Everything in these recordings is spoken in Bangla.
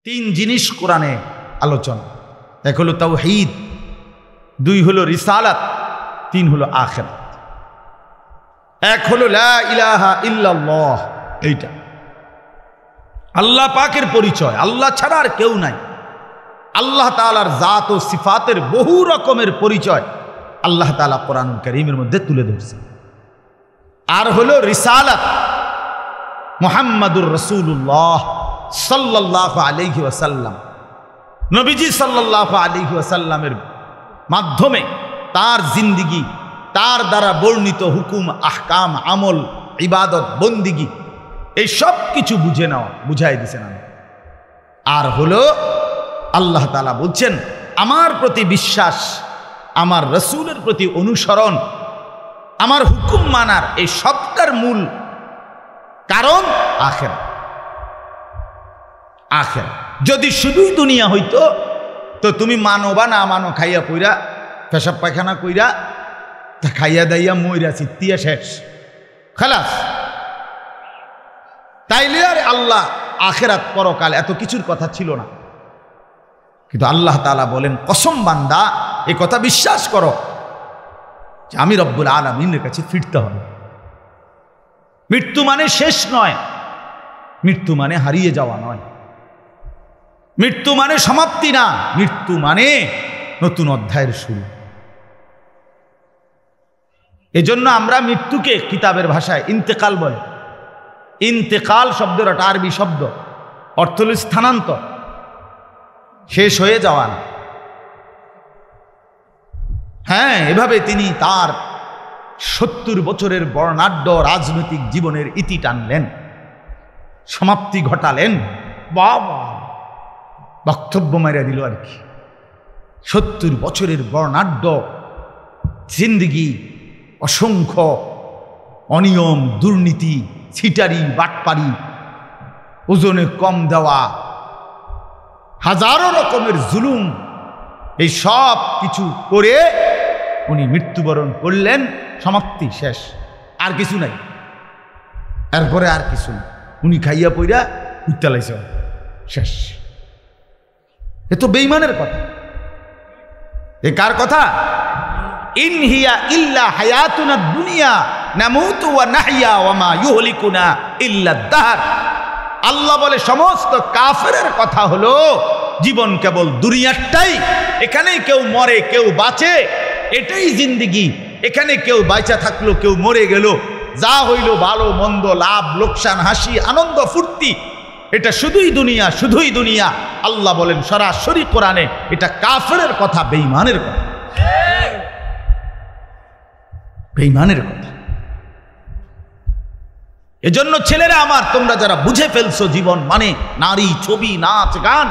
তিন জিনিস কোরআনে আলোচনা। এক হলো তাওহীদ, দুই হলো রিসালাত, তিন হলো আখিরাত। এক হলো লা ইলাহা ইল্লাল্লাহ, এইটা আল্লাহ পাকের পরিচয়, আল্লাহ ছাড়া আর কেউ নাই। আল্লাহ তাআলার জাত ও সিফাতের বহু রকমের পরিচয় আল্লাহ তাআলা কোরআনুল কারীমের মধ্যে তুলে ধরছেন। আর হলো রিসালাত, মুহাম্মাদুর রাসূলুল্লাহ সাল্লাল্লাহু আলাইহি ওয়াসাল্লাম, নবীজি সাল্লাল্লাহু আলাইহি ওয়াসাল্লামের মাধ্যমে তার জিন্দেগি, তার দ্বারা বর্ণিত হুকুম, আহকাম, আমল, ইবাদত, বন্দিগি, এই সব কিছু বুঝে নেওয়া, বুঝাই দিছেন আমি। আর হলো আল্লাহ তাআলা বলছেন আমার প্রতি বিশ্বাস, আমার রসুলের প্রতি অনুসরণ, আমার হুকুম মানার এই সবটার মূল কারণ আখিরাত। আখিরাত যদি শুধুই দুনিয়া হইতো তো তুমি মানো বা না মানো, খাইয়া কইরা, পেশাব পায়খানা কইরা, তা খাইয়া দাইয়া মইরা চিত্তিয়া শেষ, খালাস। তাইলে আর আল্লাহ আখিরাত পরকাল এত কিছুর কথা ছিল না। কিন্তু আল্লাহ তাআলা বলেন কসম বান্দা এ কথা বিশ্বাস করো যে আমি রব্বুল আলামিনের কাছে ফিরতে হবে। মৃত্যু মানে শেষ নয়, মৃত্যু মানে হারিয়ে যাওয়া নয়, মৃত্যু মানে সমাপ্তি না, মৃত্যু মানে নতুন অধ্যায়ের শুরু। এজন্য আমরা মৃত্যুকে কিতাবের ভাষায় ইন্তেকাল বলে। ইন্তেকাল শব্দের একটা আরবি শব্দ, অর্থ হল স্থানান্তর, শেষ হয়ে যাওয়া না। হ্যাঁ, এভাবে তিনি তার 70 বছরের বর্ণাঢ্য রাজনৈতিক জীবনের ইতি টানলেন, সমাপ্তি ঘটালেন। বাবা, বক্তব্য মাইরা দিল আর কি। 70 বছরের বর্ণাঢ্য জিন্দেগি, অসংখ্য অনিয়ম, দুর্নীতি, ছিটারি, বাটপারি, ওজনে কম দেওয়া, হাজারো রকমের জুলুম, এই সব কিছু করে উনি মৃত্যুবরণ করলেন। সমাপ্তি, শেষ, আর কিছু নাই, এরপরে আর কিছু না। উনি খাইয়া পইরা উত্তালাইছে, শেষ। এ তো বেঈমানের কথা। এ কার কথা? ইন হিয়া ইল্লা হায়াতুনা দুনিয়া নামুতু ওয়া নাহইয়া ওয়া মা ইউহলিকুনা ইল্লা দাহর। আল্লাহ বলে সমস্ত কাফেরের কথা হলো জীবন কেবল দুনিয়াটাই, এখানেই কেউ মরে কেউ বাঁচে, এটাই জিন্দেগি। এখানে কেউ বাইচা থাকলো, কেউ মরে গেল, যা হইল ভালো মন্দ, লাভ লোকসান, হাসি আনন্দ ফুর্তি, এটা শুধুই দুনিয়া, শুধুই দুনিয়া। আল্লাহ বলেন সরাসরি কোরআনে এটা কাফেরের কথা, বেঈমানের কথা, বেঈমানের কথা। এজন্য ছেলেরা আমার, তোমরা যারা বুঝে ফেলছো জীবন মানে নারী, ছবি, নাচ, গান,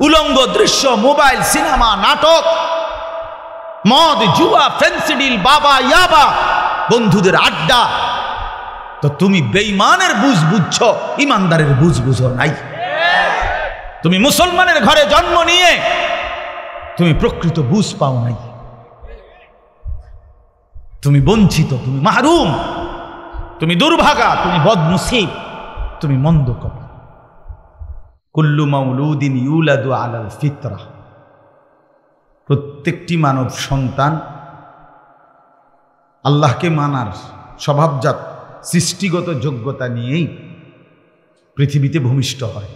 উলঙ্গ দৃশ্য, মোবাইল, সিনেমা, নাটক, মদ, জুয়া, ফেন্সিডিল, বাবা, ইয়াবা, বন্ধুদের আড্ডা, তো তুমি বেঈমানের বুঝ বুঝছো, ইমানদারের বুঝ বুঝো নাই। তুমি মুসলমানের ঘরে জন্ম নিয়ে তুমি প্রকৃত বুঝ পাও নাই। তুমি বঞ্চিত, তুমি মাহরুম, তুমি দুর্ভাগা, তুমি বদনসিব, তুমি মন্দ কপাল। কুল্লু মাউলুদিন ইউলাদু আলাল ফিতরা, প্রত্যেকটি মানব সন্তান আল্লাহকে মানার স্বভাবজাত সৃষ্টিগত যোগ্যতা নিয়েই পৃথিবীতে ভূমিষ্ঠ হয়।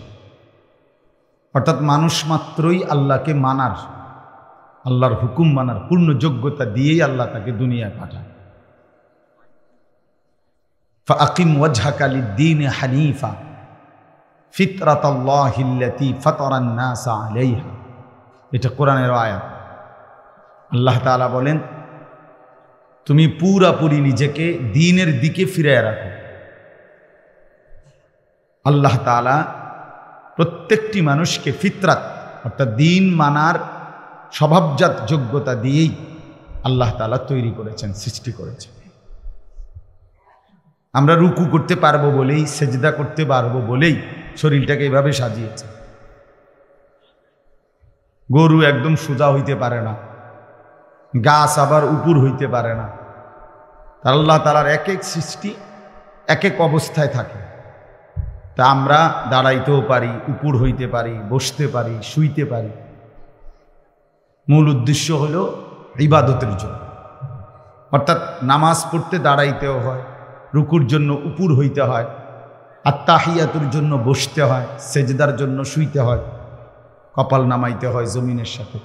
অর্থাৎ মানুষ মাত্রই আল্লাহকে মানার, আল্লাহর হুকুম মানার পূর্ণ যোগ্যতা দিয়েই আল্লাহ তাকে দুনিয়ায় পাঠায়। ফাআকিম ওয়াজহাকা লিদ-দীন হানিফা ফিতরাতাল্লাহিল্লাতী ফাতারান নাসা আলাইহা, এটা কোরআনের আয়াত। আল্লাহ তাআলা বলেন তুমি পুরাপুরি নিজেকে দ্বীনের দিকে ফিরিয়ে রাখো। আল্লাহ তাআলা প্রত্যেকটি মানুষকে ফিতরাত অর্থাৎ দ্বীন মানার স্বভাবজাত যোগ্যতা দিয়েই আল্লাহ তাআলা তৈরি করেছেন, সৃষ্টি করেছেন। আমরা রুকু করতে পারবো বলেই, সেজদা করতে পারবো বলেই শরীরটাকে এভাবে সাজিয়েছে। গরু একদম সোজা হইতে পারে না, গাছ আবার উপর হইতে পারে না। আল্লাহ তাআলার এক এক সৃষ্টি এক এক অবস্থায় থাকে। তা আমরা দাঁড়াইতেও পারি, উপর হইতে পারি, বসতে পারি, শুইতে পারি। মূল উদ্দেশ্য হলো ইবাদতের জন্য, অর্থাৎ নামাজ পড়তে দাঁড়াইতেও হয়, রুকুর জন্য উপর হইতে হয়, আর তাহিয়াতুর জন্য বসতে হয়, সেজদার জন্য শুইতে হয়, কপাল নামাইতে হয় জমিনের সাথে।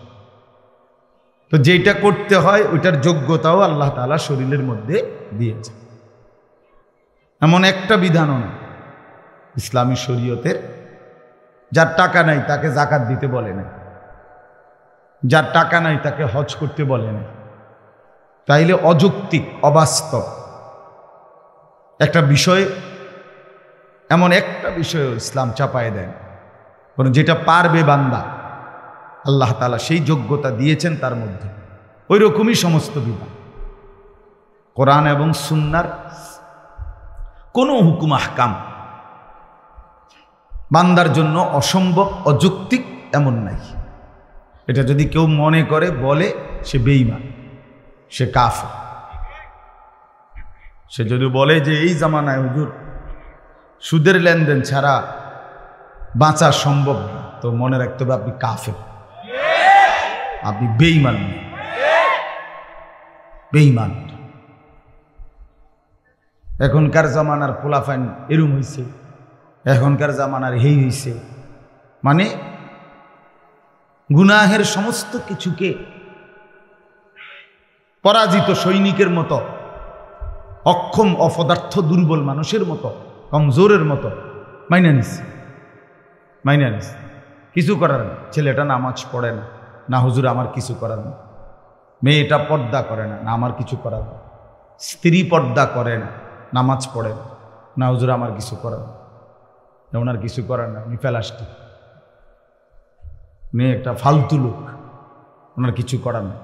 তো যেটা করতে হয় ওইটার যোগ্যতাও আল্লাহ তাআলা শরীরের মধ্যে দিয়েছে। এমন একটা বিধানও না ইসলামী শরীয়তের, যার টাকা নাই তাকে যাকাত দিতে বলে না, যার টাকা নাই তাকে হজ করতে বলে না। তাইলে অযৌক্তিক, অবাস্তব একটা বিষয়, এমন একটা বিষয় ইসলাম চাপায় দেয়, কারণ যেটা পারবে বান্দা আল্লাহ তাআলা সেই যোগ্যতা দিয়েছেন তার মধ্যে। ওই রকমই সমস্ত বিধান কোরআন এবং সুন্নাহর কোনো হুকুম আহকাম বান্দার জন্য অসম্ভব, অযৌক্তিক এমন নাই। এটা যদি কেউ মনে করে বলে সে বেঈমান, সে কাফের। সে যদি বলে যে এই জামানায় হুজুর সুদের লেনদেন ছাড়া বাঁচা সম্ভব না, তো মনে রাখতে হবে আপনি কাফের, আপনি বেঈমান, বেঈমান। এখনকার জামানার পোলাফাইন এরম হইছে, এখনকার জামানার হেই হইছে, মানে গুনাহের সমস্ত কিছুকে পরাজিত সৈনিকের মতো, অক্ষম, অপদার্থ, দুর্বল মানুষের মতো, কমজোরের মতো মাইনা নিছে, মাইনা নিছে। কিছু করার না। ছেলেটা নামাজ পড়ে না, না হুজুর আমার কিছু করার না। মেয়েটা পর্দা করে না, না আমার কিছু করার না। স্ত্রী পর্দা করে না, নামাজ পড়ে না, না হুজুর আমার কিছু করার না। ওনার কিছু করার না, উনি ফেলাস্টিক, উনি একটা ফালতু লোক, ওনার কিছু করার না।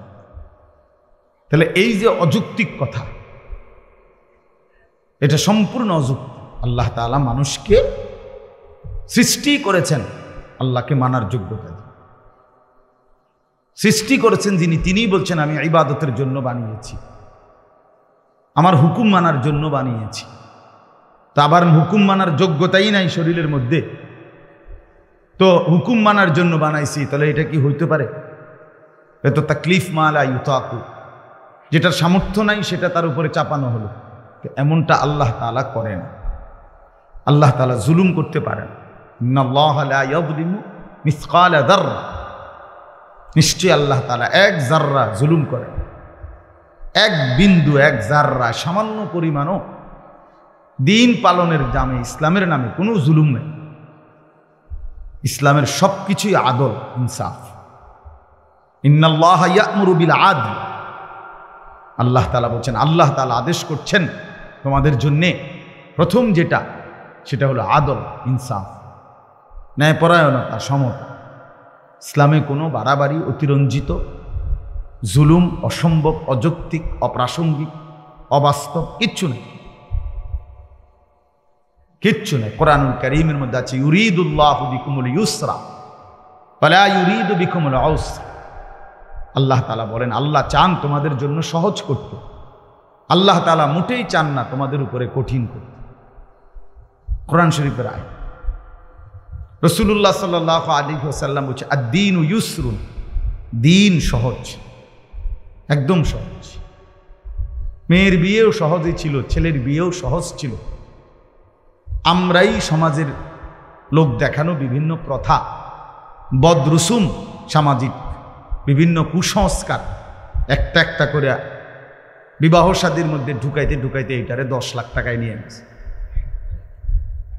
তাহলে এই যে অযৌক্তিক কথা, এটা সম্পূর্ণ অযৌক্তিক। আল্লাহ তাআলা মানুষকে সৃষ্টি করেছেন আল্লাহকে মানার যোগ্যতা দিয়ে। সৃষ্টি করেছেন যিনি, তিনিই বলছেন আমি ইবাদতের জন্য বানিয়েছি, আমার হুকুম মানার জন্য বানিয়েছি। তা আবার হুকুম মানার যোগ্যতাই নাই শরীরের মধ্যে, তো হুকুম মানার জন্য বানাইছি, তাহলে এটা কি হইতে পারে? এত তাকলিফ মালা ইউতাকু, যেটার সামর্থ্য নাই সেটা তার উপরে চাপানো হলো। এমনটা আল্লাহ তাআলা করেন। আল্লাহ তাআলা জুলুম করতে পারেন। ইন্নাল্লাহা লা ইয়াযলিমু মিসকালা যাররা, নিশ্চয়ই আল্লাহ তাআলা এক জাররা জুলুম করেন, এক বিন্দু, এক জাররা, সামান্য পরিমাণও দিন পালনের নামে, ইসলামের নামে কোনো জুলুম নেই। ইসলামের সবকিছুই আদল, ইনসাফ। ইন্নাল্লাহা ইয়া'মুরু বিল আদল, আল্লাহ তাআলা বলছেন, আল্লাহ তাআলা আদেশ করছেন তোমাদের জন্যে প্রথম যেটা, সেটা হলো আদল, ইনসাফ, ন্যায়পরায়ণতা, সমতা। ইসলামে কোনো বাড়াবাড়ি, অতিরঞ্জিত, জুলুম, অসম্ভব, অযৌক্তিক, অপ্রাসঙ্গিক, অবাস্তব কিচ্ছু নেই, কিচ্ছু নেই। কোরআনুল কারীমের মধ্যে আছে ইউরিদুল্লাহু বিকুমুল ইউসরা ওয়ালা ইউরিদু বিকুমুল উসরা। আল্লাহ তাআলা বলেন আল্লাহ চান তোমাদের জন্য সহজ করতে, আল্লাহ তাআলা মোটেই চান না তোমাদের উপরে কঠিন করতে। কোরআন শরীফের আয়াত। রাসূলুল্লাহ সাল্লাল্লাহু আলাইহি ওয়াসাল্লাম বলছে আদ-দীনু ইউসরুন, দিন সহজ, একদম সহজ। মেয়ের বিয়েও সহজই ছিল, ছেলের বিয়েও সহজ ছিল। আমরাই সমাজের লোক দেখানো বিভিন্ন প্রথা, বদরুসুম, সামাজিক বিভিন্ন কুসংস্কার একটা একটা করে বিবাহ শাদীর মধ্যে ঢুকাইতে ঢুকাইতে এটারে 10 লাখ টাকায় নিয়ে গেছে।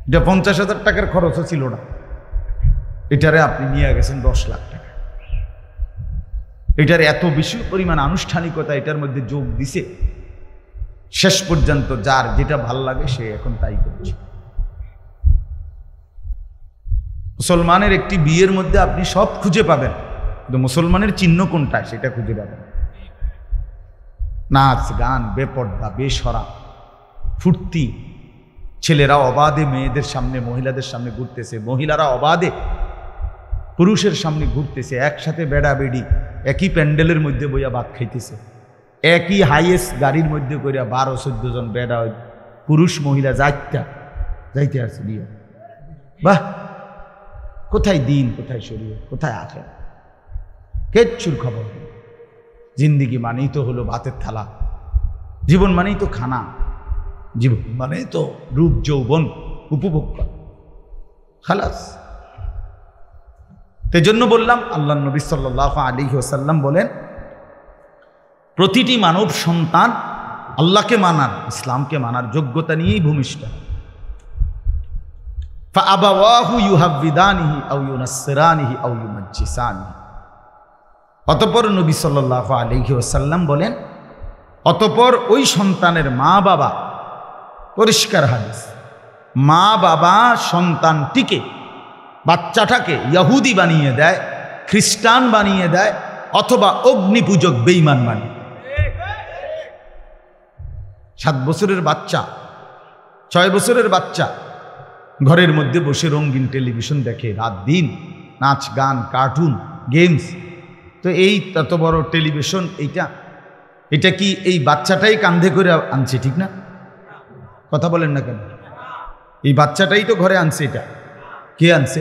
এটা 50,000 টাকার খরচও ছিল না, এটারে আপনি নিয়ে গেছেন 10 লাখ টাকা। এটার এত বেশি পরিমাণ আনুষ্ঠানিকতা এটার মধ্যে যোগ দিছে, শেষ পর্যন্ত যার যেটা ভাল লাগে সে এখন তাই করছে। মুসলমানের একটি বিয়ের মধ্যে আপনি সব খুঁজে পাবেন, কিন্তু মুসলমানের চিহ্ন কোনটা সেটা খুঁজে পাবেন। নাচ গান, বেপর্দা, বেশরা, ফুর্তি, ছেলেরা অবাধে মেয়েদের সামনে, মহিলাদের সামনে ঘুরতেছে, মহিলারা অবাধে পুরুষের সামনে ঘুরতেছে, একসাথে বেড়া বেড়ি একই প্যান্ডেলের মধ্যে বইয়া ভাত খাইতেছে, একই হাইয়েস্ট গাড়ির মধ্যে করিয়া 12-14 জন বেড়া পুরুষ মহিলা যাইতে আছে বিয়ে। বাহ, কোথায় দিন, কোথায় শরীয়ত, কোথায় আখের, কিচ্ছুর খবর নেই। জিন্দিগি মানেই তো হলো ভাতের থালা, জীবন মানেই তো খানা, জীবন মানেই তো রূপ যৌবন উপভোগ করা, খালাস। সেজন্য বললাম, আল্লাহ নবী সাল্লাল্লাহু আলাইহি ওয়াসাল্লাম বলেন, প্রতিটি মানব সন্তান আল্লাহকে মানার, ইসলামকে মানার যোগ্যতা নিয়েই ভূমিষ্ঠ। ফাআবাওয়াহু ইউহাব্বিদানিহি আও ইউনাসসিরানিহি আও ইউমাজ্জিসানিহি। অতঃপর নবী সাল্লাল্লাহু আলাইহি ওয়াসাল্লাম বলেন, অতঃপর ওই সন্তানের মা বাবা, পরিষ্কার হাদিস, মা বাবা সন্তানটিকে, বাচ্চাটাকে ইহুদি বানিয়ে দেয়, খ্রিস্টান বানিয়ে দেয়, অথবা অগ্নিপূজক বেঈমান বানিয়ে। 7 বছরের বাচ্চা, 6 বছরের বাচ্চা ঘরের মধ্যে বসে রঙিন টেলিভিশন দেখে, রাত দিন নাচ গান, কার্টুন, গেমস। তো এই তত বড় টেলিভিশন, এটা কি এই বাচ্চাটাই কান্ধে করে আনছে? ঠিক না? কথা বলেন না কেন? এই বাচ্চাটাই তো ঘরে আনছে। এটা কে আনছে?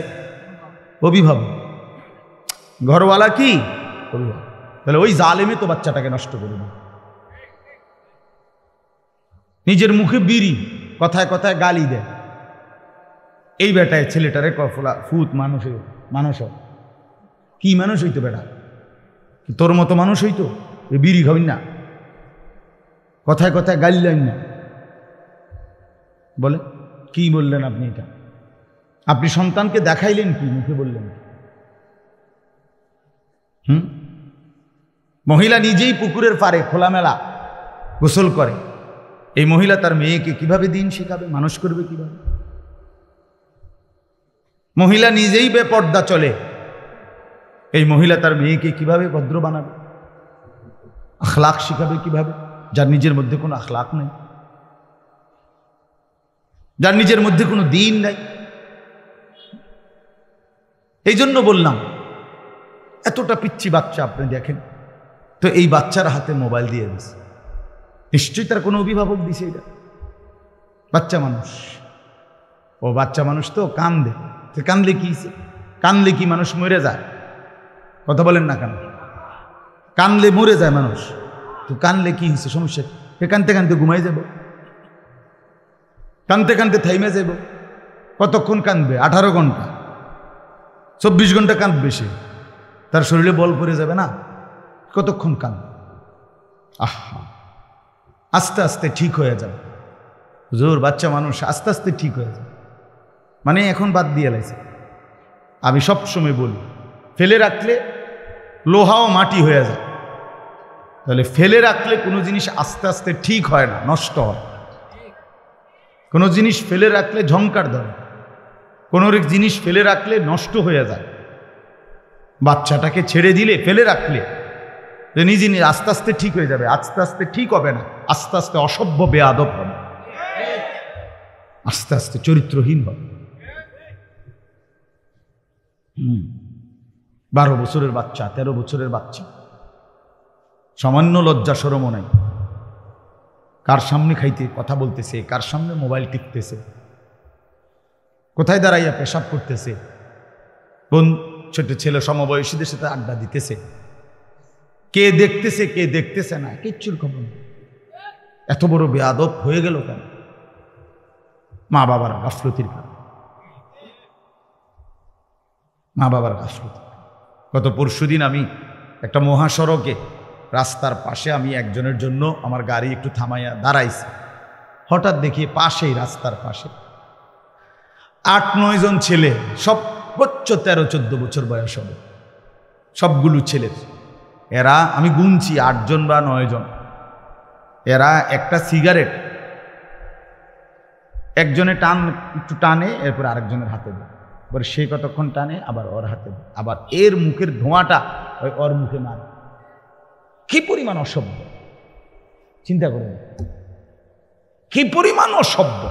অভিভাবক। ঘরওয়ালা কি? অভিভাবক। তাহলে ওই জালেমে তো বাচ্চাটাকে নষ্ট করে দেয়। নিজের মুখে বিড়ি, কথায় কথায় গালি দেয়। এই বেটায় ছেলেটারে কফলা ফুত মানুষ কি মানুষ হইতো? বেটা তোর মতো মানুষ হইতো? বিড়ি খাবেন না, কথায় কথায় গালি দেন না, বলে কি বললেন আপনি? এটা আপনি সন্তানকে দেখাইলেন কি? মুখে বললেন। মহিলা নিজেই পুকুরের পাড়ে খোলামেলা গোসল করে। এই মহিলা তার মেয়েকে কিভাবে দিন শেখাবে, মানুষ করবে কিভাবে? মহিলা নিজেই বেপর্দা চলে। এই মহিলা তার মেয়েকে কিভাবে ভদ্র বানাবে, আখলাক শিখাবে কিভাবে, যার নিজের মধ্যে কোনো আখলাক নেই, যার নিজের মধ্যে কোনো দিন নাই। এই জন্য বললাম, এতটা পিচ্ছি বাচ্চা আপনি দেখেন তো, এই বাচ্চার হাতে মোবাইল দিয়ে দিচ্ছে, নিশ্চয়ই তার কোনো অভিভাবক দিছে। এটা বাচ্চা মানুষ, ও বাচ্চা মানুষ তো কান্দে। কান্দলে কি? কান্দলে কি মানুষ মরে যায়? কথা বলেন না কেন? কান্দলে মরে যায় মানুষ। তো কান্দলে কি হয়েছে? সমস্যা? কানতে কানতে ঘুমাই যাব, কানতে কানতে থাইমে যাব। কতক্ষণ কান্দবে? 18 ঘন্টা, 24 ঘন্টা কাঁদবে সে, তার শরীরে বল পড়ে যাবে না? কতক্ষণ কাঁদবে? আহা, আস্তে আস্তে ঠিক হয়ে যাবে। হুজুর, বাচ্চা মানুষ আস্তে আস্তে ঠিক হয়ে যাবে মানে এখন বাদ দিয়ে লাইছে। আমি সবসময় বলি, ফেলে রাখলে লোহাও মাটি হয়ে যায়। তাহলে ফেলে রাখলে কোনো জিনিস আস্তে আস্তে ঠিক হয় না, নষ্ট হয়। কোনো জিনিস ফেলে রাখলে ঝংকার ধরে, কোনো জিনিস ফেলে রাখলে নষ্ট হয়ে যায়। বাচ্চাটাকে ছেড়ে দিলে, ফেলে রাখলে নিজে নিজে আস্তে আস্তে ঠিক হয়ে যাবে। আস্তে আস্তে ঠিক হবে না, আস্তে আস্তে অসভ্য বেয়াদব হবে, আস্তে আস্তে চরিত্রহীন হবে। 12 বছরের বাচ্চা, 13 বছরের বাচ্চা, সামান্য লজ্জা শরমও নাই। কার সামনে খাইতে কথা বলতেছে, কার সামনে মোবাইল টিপতেছে, কোথায় দাঁড়াইয়া পেশাব করতেছে, কোন ছোট ছেলে সমবয়সীদের সাথে আড্ডা দিতেছে, কে দেখতেছে কে দেখতেছে না, কিচ্ছুর খবর নেই। এত বড় বেয়াদব হয়ে গেল কেন? মা বাবার গাফলতির কারণে, মা বাবার গাফলতি। গত পরশুদিন আমি একটা মহাসড়কে রাস্তার পাশে আমি একজনের জন্য আমার গাড়ি একটু থামাইয়া দাঁড়াইছি। হঠাৎ দেখি পাশেই, রাস্তার পাশে 8-9 জন ছেলে, সর্বোচ্চ 13-14 বছর বয়স হবে, সবগুলো ছেলের। এরা আমি গুনছি 8 জন বা 9 জন। এরা একটা সিগারেট একজনে একটু টানে, এরপর আরেকজনের হাতে দেয়, এবার সে কতক্ষণ টানে, আবার ওর হাতে দেয়, আবার এর মুখের ধোঁয়াটা ওর মুখে মারে। কি পরিমাণ অসভ্য! চিন্তা করুন, কি পরিমাণ অসভ্য!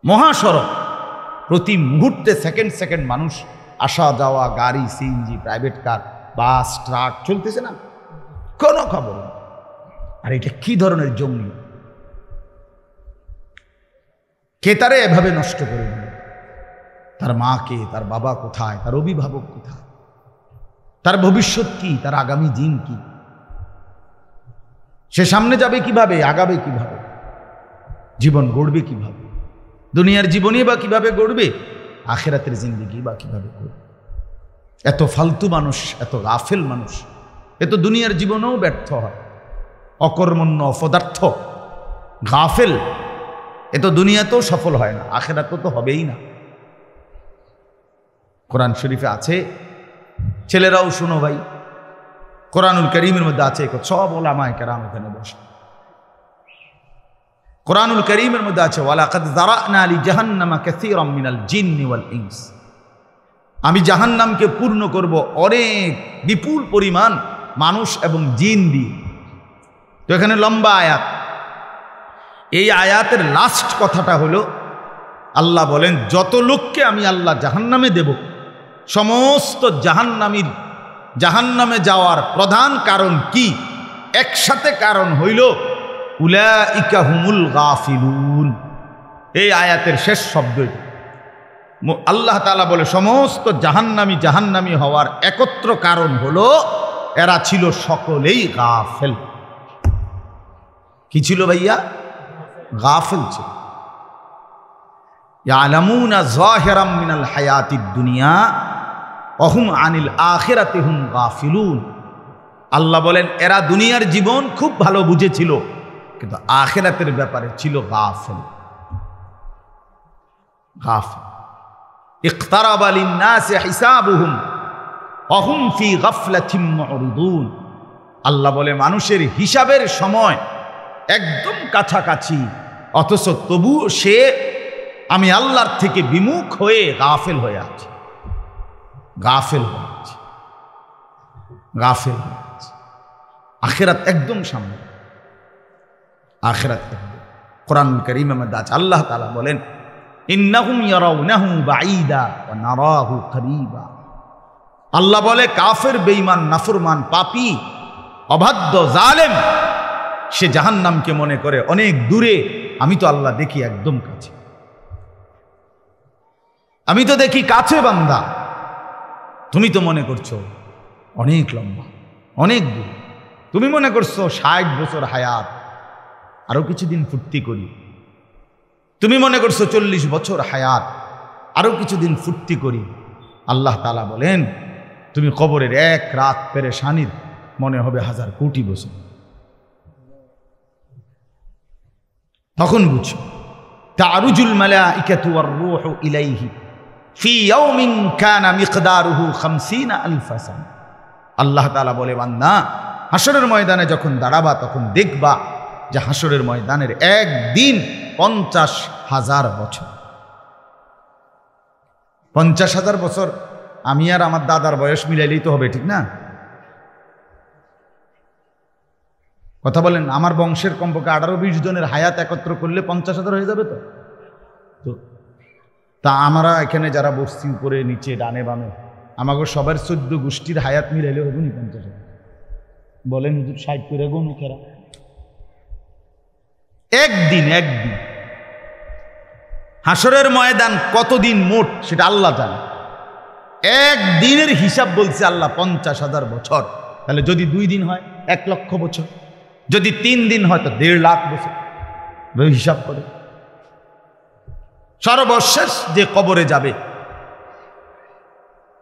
মহাসড়ক, প্রতি মুহূর্তে সেকেন্ড সেকেন্ড মানুষ আসা যাওয়া, গাড়ি, সিএনজি, প্রাইভেট কার, বাস, ট্রাক চলতেছে না, কোনো খবর নেই। আর এটা কি ধরনের জঙ্গি! কে তারে এভাবে নষ্ট করে দিল? তার মাকে, তার বাবা কোথায়, তার অভিভাবক কোথায়, তার ভবিষ্যৎ কি, তার আগামী দিন কি, সে সামনে যাবে কিভাবে, আগাবে কিভাবে, জীবন গড়বে কিভাবে, দুনিয়ার জীবনে বা কিভাবে গড়বে, আখিরাতের জিন্দেগি বা কিভাবে গড়বে। এত ফালতু মানুষ, এত গাফেল মানুষ, এ তো দুনিয়ার জীবনেও ব্যর্থ হয়, অকর্মণ্য, অপদার্থ, গাফেল, এ তো দুনিয়াতেও সফল হয় না, আখিরাতেও তো হবেই না। কোরআন শরীফে আছে, ছেলেরাও শুনো ভাই, কোরআনুল কারীমের মধ্যে আছে, সব উলামায়ে কেরাম এখানে বসে, কোরআনুল কারীমের মধ্যে আছে, ওয়ালাকাদ যারানা লি জাহান্নামা কাসীরাম মিনাল জিন্নি ওয়াল ইনস, আমি জাহান্নামকে পূর্ণ করব অনেক বিপুল পরিমাণ মানুষ এবং জিন দিয়ে। তো এখানে লম্বা আয়াত, এই আয়াতের লাস্ট কথাটা হলো আল্লাহ বলেন, যত লোককে আমি আল্লাহ জাহান্নামে দেব, সমস্ত জাহান্নামে যাওয়ার প্রধান কারণ কি? একসাথে কারণ হইল উলাইকা হুমুল গাফিলুন। এই আয়াতের শেষ শব্দ আল্লাহ তাআলা বলে, সমস্ত জাহান্নামী হওয়ার একত্র কারণ হলো এরা ছিল সকলেই গাফেল। কি ছিল ভাইয়া? গাফেল ছিল। ইয়ালামুনা যাহিরাম মিনাল হায়াতিদ দুনিয়া ওয়া হুম আনিল আখিরাতি হুম গাফিলুন। আল্লাহ বলেন, এরা দুনিয়ার জীবন খুব ভালো বুঝেছিল, কিন্তু আখিরাতের ব্যাপারে ছিল গাফেল। ইকতারাবা লিন-নাসি হিসাবুহুম ওয়া হুম ফি গাফলাতিন মুরিদুন। আল্লাহ বলে, মানুষের হিসাবের সময় একদম কাছাকাছি, অথচ তবুও সে আমি আল্লাহর থেকে বিমুখ হয়ে গাফেল হয়ে আছে, আখিরাত একদম সামনে, আখিরাত একদম। কোরআনুল কারীমের মধ্যে আছে, আল্লাহ তাআলা বলেন, ইন্নাহুম ইয়ারাউনাহু বাঈদা ওয়া নারাহু করিবা। আল্লাহ বলে, কাফের, বেঈমান, নাফরমান, পাপী, অবাধ্য, জালেম, সে জাহান্নামকে মনে করে অনেক দূরে, আমি তো আল্লাহ দেখি একদম কাছে, আমি তো দেখি কাছে বান্দা, তুমি তো মনে করছো অনেক লম্বা, অনেক দূর, তুমি মনে করছো 60 বছর হায়াত, আরো কিছুদিন ফুর্তি করি, তুমি মনে করছো 40 বছর হায়াত, আরো কিছুদিন ফুর্তি করি। আল্লাহ তাআলা বলেন, তুমি কবরের এক রাত পেরেশানির মনে হবে 1000 কোটি বছর। তখন বুঝো, তারুজুল মালাইকাতু ওয়ার রূহু ইলাইহি ফি ইয়াউমিন কানা মিকদারুহু 50000 সানা। আল্লাহ তাআলা বলে, বান্দা, হাসরের ময়দানে যখন দাঁড়াবা, তখন দেখবা যে হাসরের ময়দানের একদিন 50,000 বছর। 50,000 বছর আমি আর আমার দাদার বয়স মিলাইলেই তো হবে, ঠিক না? কথা বলেন, আমার বংশের কমপক্ষে 18-20 জনের হায়াত একত্র করলে 50,000 হয়ে যাবে। তো তা আমরা এখানে যারা বসছি, উপরে নিচে ডানে বামে, আমাকে সবার 14 গোষ্ঠীর হায়াত মিলাইলে হবে নি 50,000? বলেন হুজুর, 60 করে গুণ মুখেরা। একদিন হাসরের ময়দান কতদিন মোট সেটা আল্লাহ জানে। একদিনের হিসাব বলছে আল্লাহ 50,000 বছর। তাহলে যদি 2 দিন হয় 1 লক্ষ বছর, যদি 3 দিন হয় তো 1.5 লাখ বছর। হিসাব করে সর্বশেষ যে কবরে যাবে,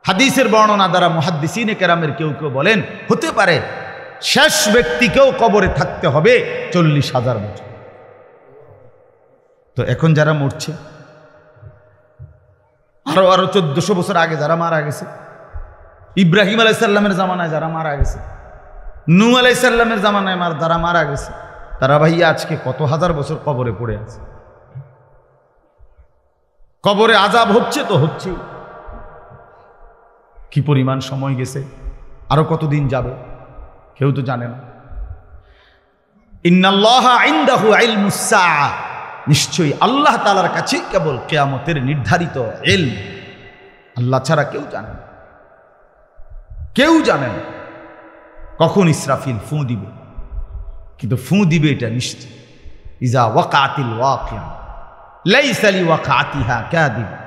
হাদিসের বর্ণনা দ্বারা মুহাদ্দিসিনে কেরামের কেউ কেউ বলেন, হতে পারে শেষ ব্যক্তিকেও কবরে থাকতে হবে 40,000 বছর। তো এখন যারা মরছে, আরো 1400 বছর আগে যারা মারা গেছে, ইব্রাহিম আলাইহিস সালামের জামানায় যারা মারা গেছে, নূহ আলাইহিস সালামের জামানায় যারা মারা গেছে, তারা ভাইয়া আজকে কত হাজার বছর কবরে পড়ে আছে। কবরে আযাব হচ্ছে তো হচ্ছেই। কি পরিমাণ সময় গেছে, আরো কতদিন যাবে কেউ তো জানে না। ইন্নাল্লাহা ইনদাহু ইলমুস সাআ, নিশ্চয়ই আল্লাহ তাআলার কাছে কেবল কিয়ামতের নির্ধারিত ইলম, আল্লাহ ছাড়া কেউ জানে না, কেউ জানে না কখন ইসরাফিল ফু দিবে। কিন্তু ফু দিবে এটা নিশ্চিত। ইজা ওয়াকাতিল ওয়াকিয়া, লাইসা লিওয়াকাতিহা কাযিবা।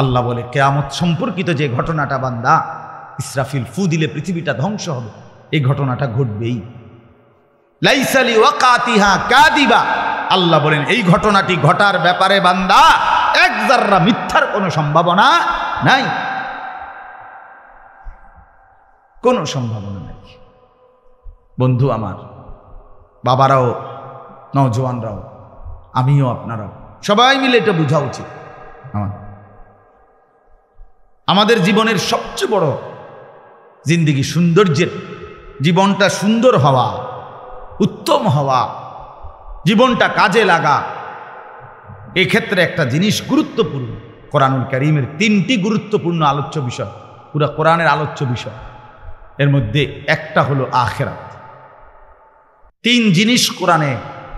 আল্লাহ বলে কিয়ামত সম্পর্কিত যে ঘটনাটা বান্দা, ইসরাফিল ফু দিলে পৃথিবীটা ধ্বংস হবে, এই ঘটনাটা ঘটবেই। লাইসা লিওয়াকাতিহা কাযিবা, আল্লাহ বলেন এই ঘটনাটি ঘটার ব্যাপারে বান্দা এক যাররা মিথ্যার কোনো সম্ভাবনা নাই, কোনো সম্ভাবনা নাই। বন্ধু আমার, বাবারাও, নওজোয়ানরাও, আমিও, আপনারাও সবাই মিলে এটা বোঝা উচিত। আমাদের জীবনের সবচেয়ে বড় জিন্দেগি সৌন্দর্যের, জীবনটা সুন্দর হওয়া, উত্তম হওয়া, জীবনটা কাজে লাগা, এক্ষেত্রে একটা জিনিস গুরুত্বপূর্ণ। কোরআনুল কারীমের 3টি গুরুত্বপূর্ণ আলোচ্য বিষয়, পুরো কোরআনের আলোচ্য বিষয়, এর মধ্যে একটা হলো আখিরাত। 3 জিনিস কোরআনে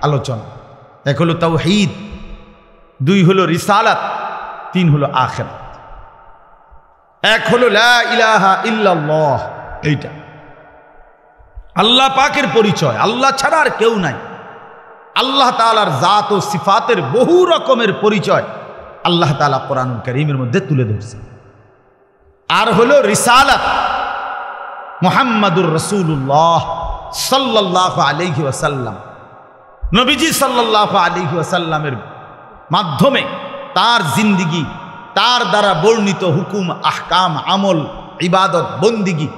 আলোচনা, এক হলো তাওহীদ, 2 হলো রিসালাত, 3 হলো আখিরাত। এক হলো লা ইলাহা ইল্লাল্লাহ, এইটা আল্লাহ পাকের পরিচয়, আল্লাহ ছাড়া আর কেউ নাই। আল্লাহ তাআলার জাত ও সিফাতের বহু রকমের পরিচয় আল্লাহ তাআলা কোরআনুল কারীমের মধ্যে তুলে ধরছেন। আর হলো রিসালাত, মুহাম্মাদুর রাসূলুল্লাহ সাল্লাল্লাহু আলাইহি ওয়াসাল্লাম, নবীজি সাল্লাল্লাহু আলাইহি ওয়াসাল্লামের মাধ্যমে তার জিন্দেগি, তার দ্বারা বর্ণিত হুকুম, আহকাম, আমল, ইবাদত, বন্দিগি,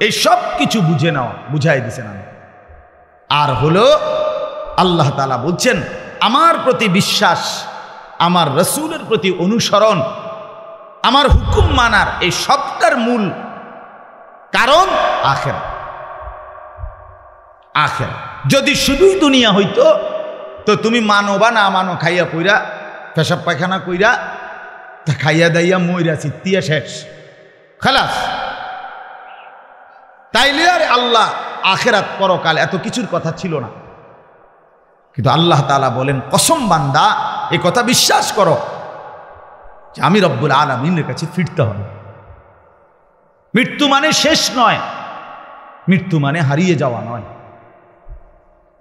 এই সব কিছু বুঝে নেওয়া, বুঝাই দিয়েছেন। আর হলো আল্লাহ তাআলা বলছেন আমার প্রতি বিশ্বাস, আমার রসুলের প্রতি অনুসরণ, আমার হুকুম মানার, এই সবটার মূল কারণ আখিরাত। আখিরাত যদি শুধুই দুনিয়া হইতো তো তুমি মানো বা না মানো, খাইয়া পইরা, পেশাব পায়খানা কইরা, তা খাইয়া দাইয়া মইরা চিত্তিয়া শেষ, খালাস। তাইলে আর আল্লাহ আখিরাত পরকাল এত কিছুর কথা ছিল না। কিন্তু আল্লাহ তাআলা বলেন কসম বান্দা, এই কথা বিশ্বাস করো যে আমি রব্বুল আলামিনের কাছে ফিরতে হবে। মৃত্যু মানে শেষ নয়, মৃত্যু মানে হারিয়ে যাওয়া নয়,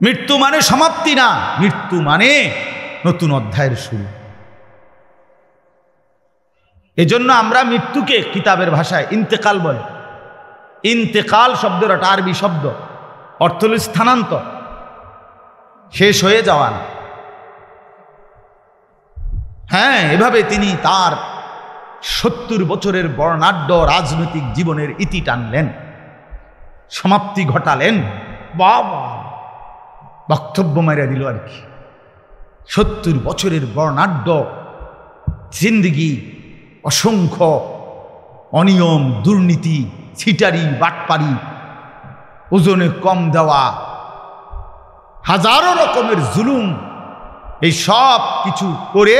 মৃত্যু মানে সমাপ্তি না, মৃত্যু মানে নতুন অধ্যায়ের শুরু। এজন্য আমরা মৃত্যুকে কিতাবের ভাষায় ইন্তেকাল বলে। ইন্তেকাল শব্দের একটা আরবি শব্দ, অর্থ হল স্থানান্তর, শেষ হয়ে যাওয়া না। হ্যাঁ, এভাবে তিনি তার 70 বছরের বর্ণাঢ্য রাজনৈতিক জীবনের ইতি টানলেন, সমাপ্তি ঘটালেন। বাবা, বক্তব্য মারিয়া দিল আর কি। 70 বছরের বর্ণাঢ্য জিন্দেগি, অসংখ্য অনিয়ম, দুর্নীতি, ছিটারি, বাটপারি, ওজনে কম দেওয়া, হাজারো রকমের জুলুম, এই সব কিছু করে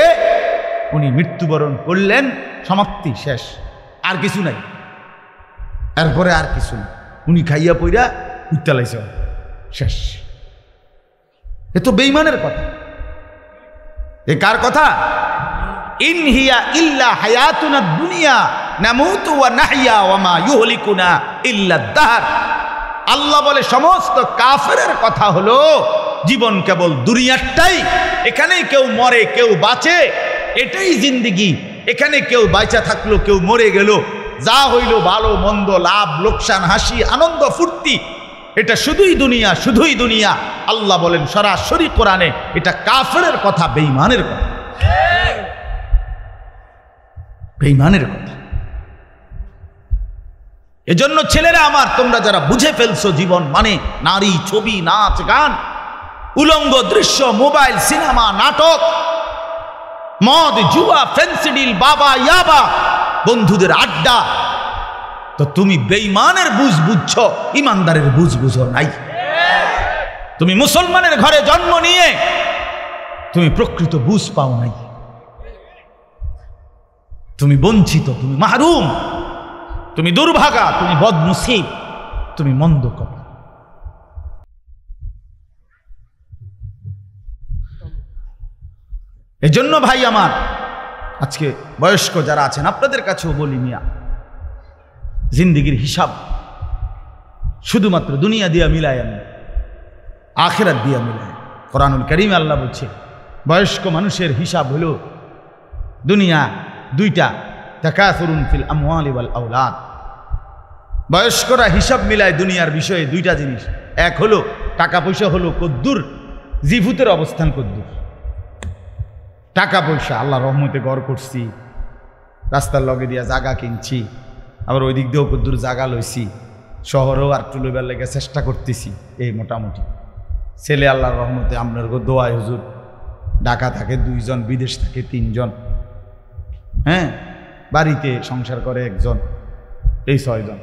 উনি মৃত্যুবরণ করলেন। সমাপ্তি, শেষ, আর কিছু নাই, এরপরে আর কিছু নেই। উনি খাইয়া পইরা উত্তালাইছে, শেষ। এ তো বেঈমানের কথা। এ কার কথা? ইন হিয়া ইল্লা হায়াতুনা দুনিয়া নামুতু ওয়া নাহইয়া ওয়া মা ইউহলিকুনা ইল্লা দাহর। আল্লাহ বলে সমস্ত কাফেরের কথা হলো জীবন কেবল দুনিয়াটাই, এখানেই কেউ মরে কেউ বাঁচে, এটাই জিন্দেগি। এখানে কেউ বাইচা থাকলো, কেউ মরে গেল, যা হইল ভালো মন্দ, লাভ লোকসান, হাসি আনন্দ ফুর্তি, এটা শুধুই দুনিয়া, শুধুই দুনিয়া। আল্লাহ বলেন সরাসরি কোরআনে এটা কাফেরের কথা, বেঈমানের কথা, বেঈমানের কথা। এজন্য ছেলেরা আমার, তোমরা যারা বুঝে ফেলছো জীবন মানে নারী, ছবি, নাচ, গান, উলঙ্গ দৃশ্য, মোবাইল, সিনেমা, নাটক, মদ, জুয়া, ফেন্সিডিল, বাবা, ইয়াবা, বন্ধুদের আড্ডা, তো তুমি বেঈমানের বুঝ বুঝছো, ইমানদারের বুঝ বুঝো নাই। তুমি মুসলমানের ঘরে জন্ম নিয়ে তুমি প্রকৃত বুঝ পাও নাই, তুমি বঞ্চিত, তুমি মাহরুম, তুমি দুর্ভাগা, তুমি বদনসিব, তুমি মন্দ কপাল। এজন্য ভাই আমার, আজকে বয়স্ক যারা আছেন আপনাদের কাছেও বলি, মিয়া জিন্দেগির হিসাব শুধুমাত্র দুনিয়া দিয়া মিলায়, আমি আখিরাত দিয়া মিলায়। কোরআনুল কারীমে আল্লাহ বলছে বয়স্ক মানুষের হিসাব হলো দুনিয়া দুইটা, তাকাসুরুন ফিল আমওয়ালি ওয়াল আওলাদ। বয়স্করা হিসাব মিলায় দুনিয়ার বিষয়ে দুইটা জিনিস, এক হলো টাকা পয়সা হলো কদ্দুর, জিভুতের অবস্থান কদ্দুর। টাকা পয়সা আল্লাহ রহমতে গড় করছি, রাস্তার লগে দিয়া জাগা কিনছি, আবার ওই দিক দিয়েও কদ্দুর জাগা লইছি, শহরেও আর একটু লইবার লেগে চেষ্টা করতেছি। এই মোটামুটি ছেলে আল্লাহর রহমতে আপনার দোয়ায় হুজুর, ঢাকা থাকে 2 জন, বিদেশ থাকে 3 জন, হ্যাঁ, বাড়িতে সংসার করে 1 জন, এই 6 জন।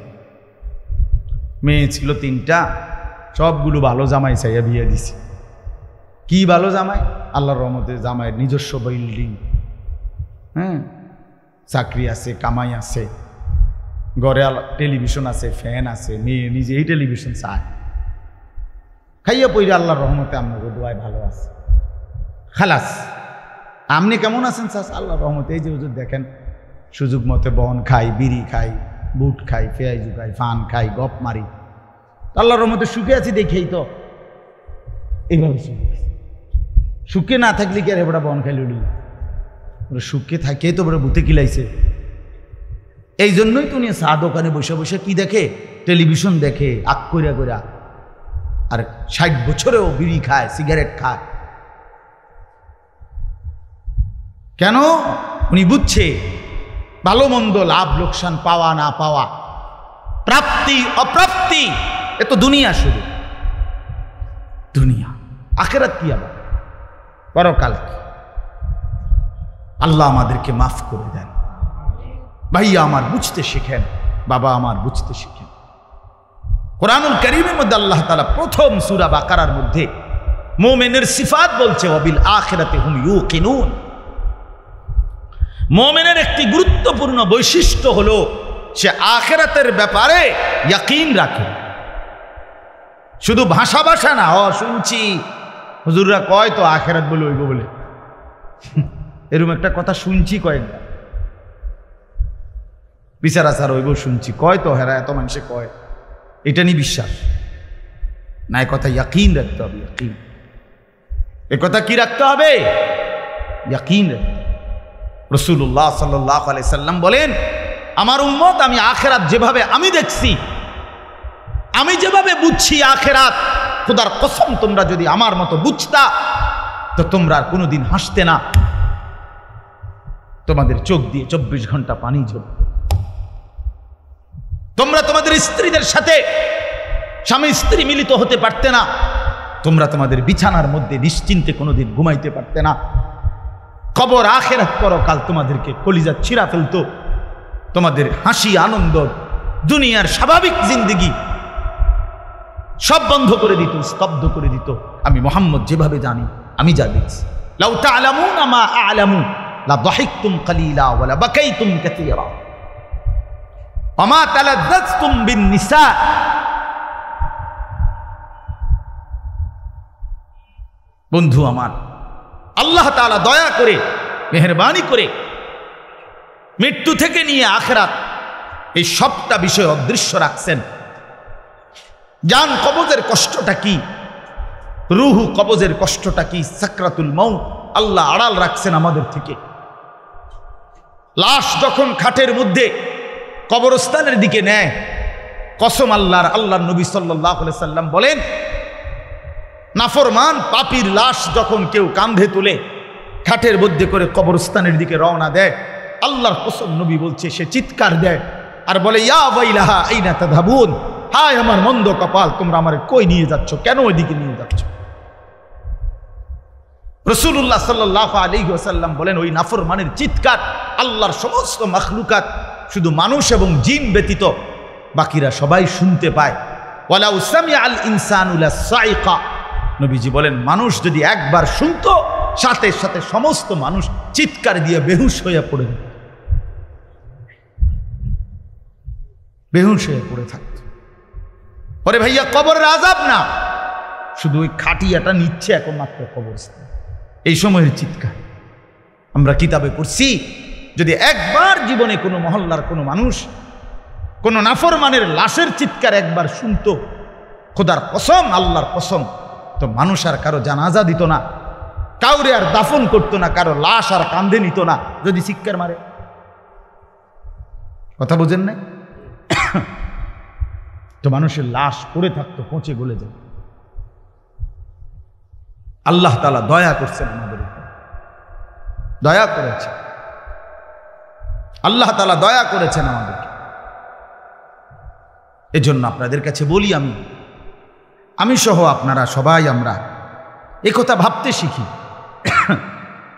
মেয়ে ছিল 3টা, সবগুলো ভালো জামাই চাইয়া বিয়ে দিছি। কি ভালো জামাই? আল্লাহর রহমতে জামাইয়ের নিজস্ব বিল্ডিং, হ্যাঁ, চাকরি আছে, কামাই আছে, ঘরে টেলিভিশন আছে, ফ্যান আছে, মেয়ে নিজেই টেলিভিশন চায়, খাইয়া পইরা আল্লাহর রহমতে আপনাকে দোয়ায় ভালো আছে। খালাস, আপনি কেমন আছেন স্যার? আল্লাহর রহমতে এই যে হুজুর দেখেন, সুযোগ মতে বন খাই, বিড়ি খাই, বুট খাই, পেঁয়াজু খাই, ফান খাই, গপ মারি, আল্লাহর রহমতে সুখে আছি দেখেই তো এইভাবে সুখে না থাকলে কি আর এবার বন খাই লুড়ি, সুখে থাকে তো বড় ভূতে কিলাইছে। এই জন্যই তো নিয়ে চা দোকানে বসে বসে কি দেখে? টেলিভিশন দেখে, আক কইরা কইরা, আর 60 বছরেও বিড়ি খায়, সিগারেট খায়। কেন? উনি বুঝছে ভালো মন্দ, লাভ লোকসান, পাওয়া না পাওয়া, প্রাপ্তি অপ্রাপ্তি, এ তো দুনিয়া, শুরু দুনিয়া। আখিরাত কি আবার? পরকাল কি? আল্লাহ আমাদেরকে মাফ করে দেন। ভাইয়া আমার বুঝতে শিখেন, বাবা আমার বুঝতে শিখেন। কোরআনুল কারীমের মধ্যে আল্লাহ তাআলা প্রথম সূরা বাকারার মধ্যে মুমিনের সিফাত বলছে, ওয়াবিল আখিরাতি হুম ইউকিনুন। মুমিনের একটি গুরুত্বপূর্ণ বৈশিষ্ট্য হলো সে আখিরাতের ব্যাপারে ইয়াকিন রাখে। শুধু ভাষা ভাষা না, শুনছি হুজুররা কয় তো আখিরাত বলে হইব বলে, এরকম একটা কথা শুনছি কয়েকবার, বিচার আচার হইব শুনছি, কয় তো হেরা, এত মানুষে কয়, এটা নিয়ে বিশ্বাস না। এ কথা ইয়াকিন রাখতে হবে, ইয়াকিন। এ কথা কি রাখতে হবে? ইয়াকিন রাখতে। রাসূলুল্লাহ সাল্লাল্লাহু আলাইহি সাল্লাম বলেন, আমার উম্মত আমি আখিরাত যেভাবে আমি দেখছি, আমি যেভাবে বুঝছি আখিরাত, খোদার কসম তোমরা যদি আমার মতো বুঝতা তো তোমরা আর কোনোদিন হাসতে না, তোমাদের চোখ দিয়ে 24 ঘন্টা পানি ঝরত। তোমরা তোমাদের স্ত্রীদের সাথে স্বামী স্ত্রী মিলিত হতে পারতে না, তোমরা তোমাদের বিছানার মধ্যে নিশ্চিন্তে কোনোদিন ঘুমাইতে পারতে না। কবর, আখিরাত, পরকাল তোমাদেরকে কলিজা ছিঁড়া ফেলতো। তোমাদের হাসি, আনন্দ, দুনিয়ার স্বাভাবিক জিন্দেগি সব বন্ধ করে দিত, স্তব্ধ করে দিত। আমি মুহাম্মদ যেভাবে জানি, আমি যা দেখছি। লাউ তা'লামুনা মা আ'লামু লা দাহিকতুম কালিলা ওয়া লা বাকাইতুম কাসীরা ওয়া মা তালাজ্জাজতুম বিন নিসা। বন্ধু আমার, আল্লাহ তাআলা দয়া করে, মেহেরবানি করে মৃত্যু থেকে নিয়ে আখিরাত এই সবটা বিষয় অদৃশ্য রাখছেন। জান কবজের কষ্টটা কি, রুহু কবজের কষ্টটা কি, সাকরাতুল মাউত আল্লাহ আড়াল রাখছেন আমাদের থেকে। লাশ যখন খাটের মধ্যে কবরস্থানের দিকে নেয়, কসম আল্লাহর, আল্লাহর নবী সাল্লাল্লাহু আলাইহি সাল্লাম বলেন, নাফরমান পাপীর লাশ যখন কেউ কাঁধে তুলে খাটের মধ্যে করে কবরস্থানের দিকে রওনা দেয়, আল্লাহর কসম নবী বলছে, সে চিৎকার দেয় আর বলে, ইয়া ওয়াইলাহা আইনা তাযহাবুন, হায় আমার মন্দ কপাল, তোমরা আমারে কই নিয়ে যাচ্ছ, কেন ওইদিকে নিয়ে যাচ্ছ? রাসূলুল্লাহ সাল্লাল্লাহু আলাইহি ওয়াসাল্লাম বলেন, ওই নাফরমানের চিৎকার আল্লাহর সমস্ত মাখলুকাত, শুধু মানুষ এবং জিন ব্যতীত বাকিরা সবাই শুনতে পায়। ওয়ালাউ সামিআল ইনসানু লাসাইকা, নবীজি বলেন, মানুষ যদি একবার শুনতো, সাথে সাথে সমস্ত মানুষ চিৎকার দিয়ে বেহুশ হয়ে পড়ে যেত, বেহুশ হয়ে পড়ে থাকত। ওরে ভাইয়া, কবরের আযাব না, শুধু ওই খাটিয়াটা নিচ্ছে এখন মাত্র কবরস্থান, এই সময়ের চিৎকার। আমরা কিতাবে পড়ছি, যদি একবার জীবনে কোনো মহল্লার কোনো মানুষ কোনো নাফরমানের লাশের চিৎকার একবার শুনতো, খোদার কসম, আল্লাহর কসম, তো মানুষ আর কারো জানাজা দিত না, কাউরে আর দাফন করতো না, কারো লাশ আর কাঁধে নিত না যদি চিৎকার মারে। কথা বোঝেন না? তো মানুষের লাশ পড়ে থাকতো, পচে গলে যেত। আল্লাহ তাআলা দয়া করছেন আমাদের উপর, দয়া করেছে আল্লাহ তাআলা, দয়া করেছেন আমাদেরকে। এজন্য আপনাদের কাছে বলি, আমি সহ আপনারা সবাই আমরা একথা ভাবতে শিখি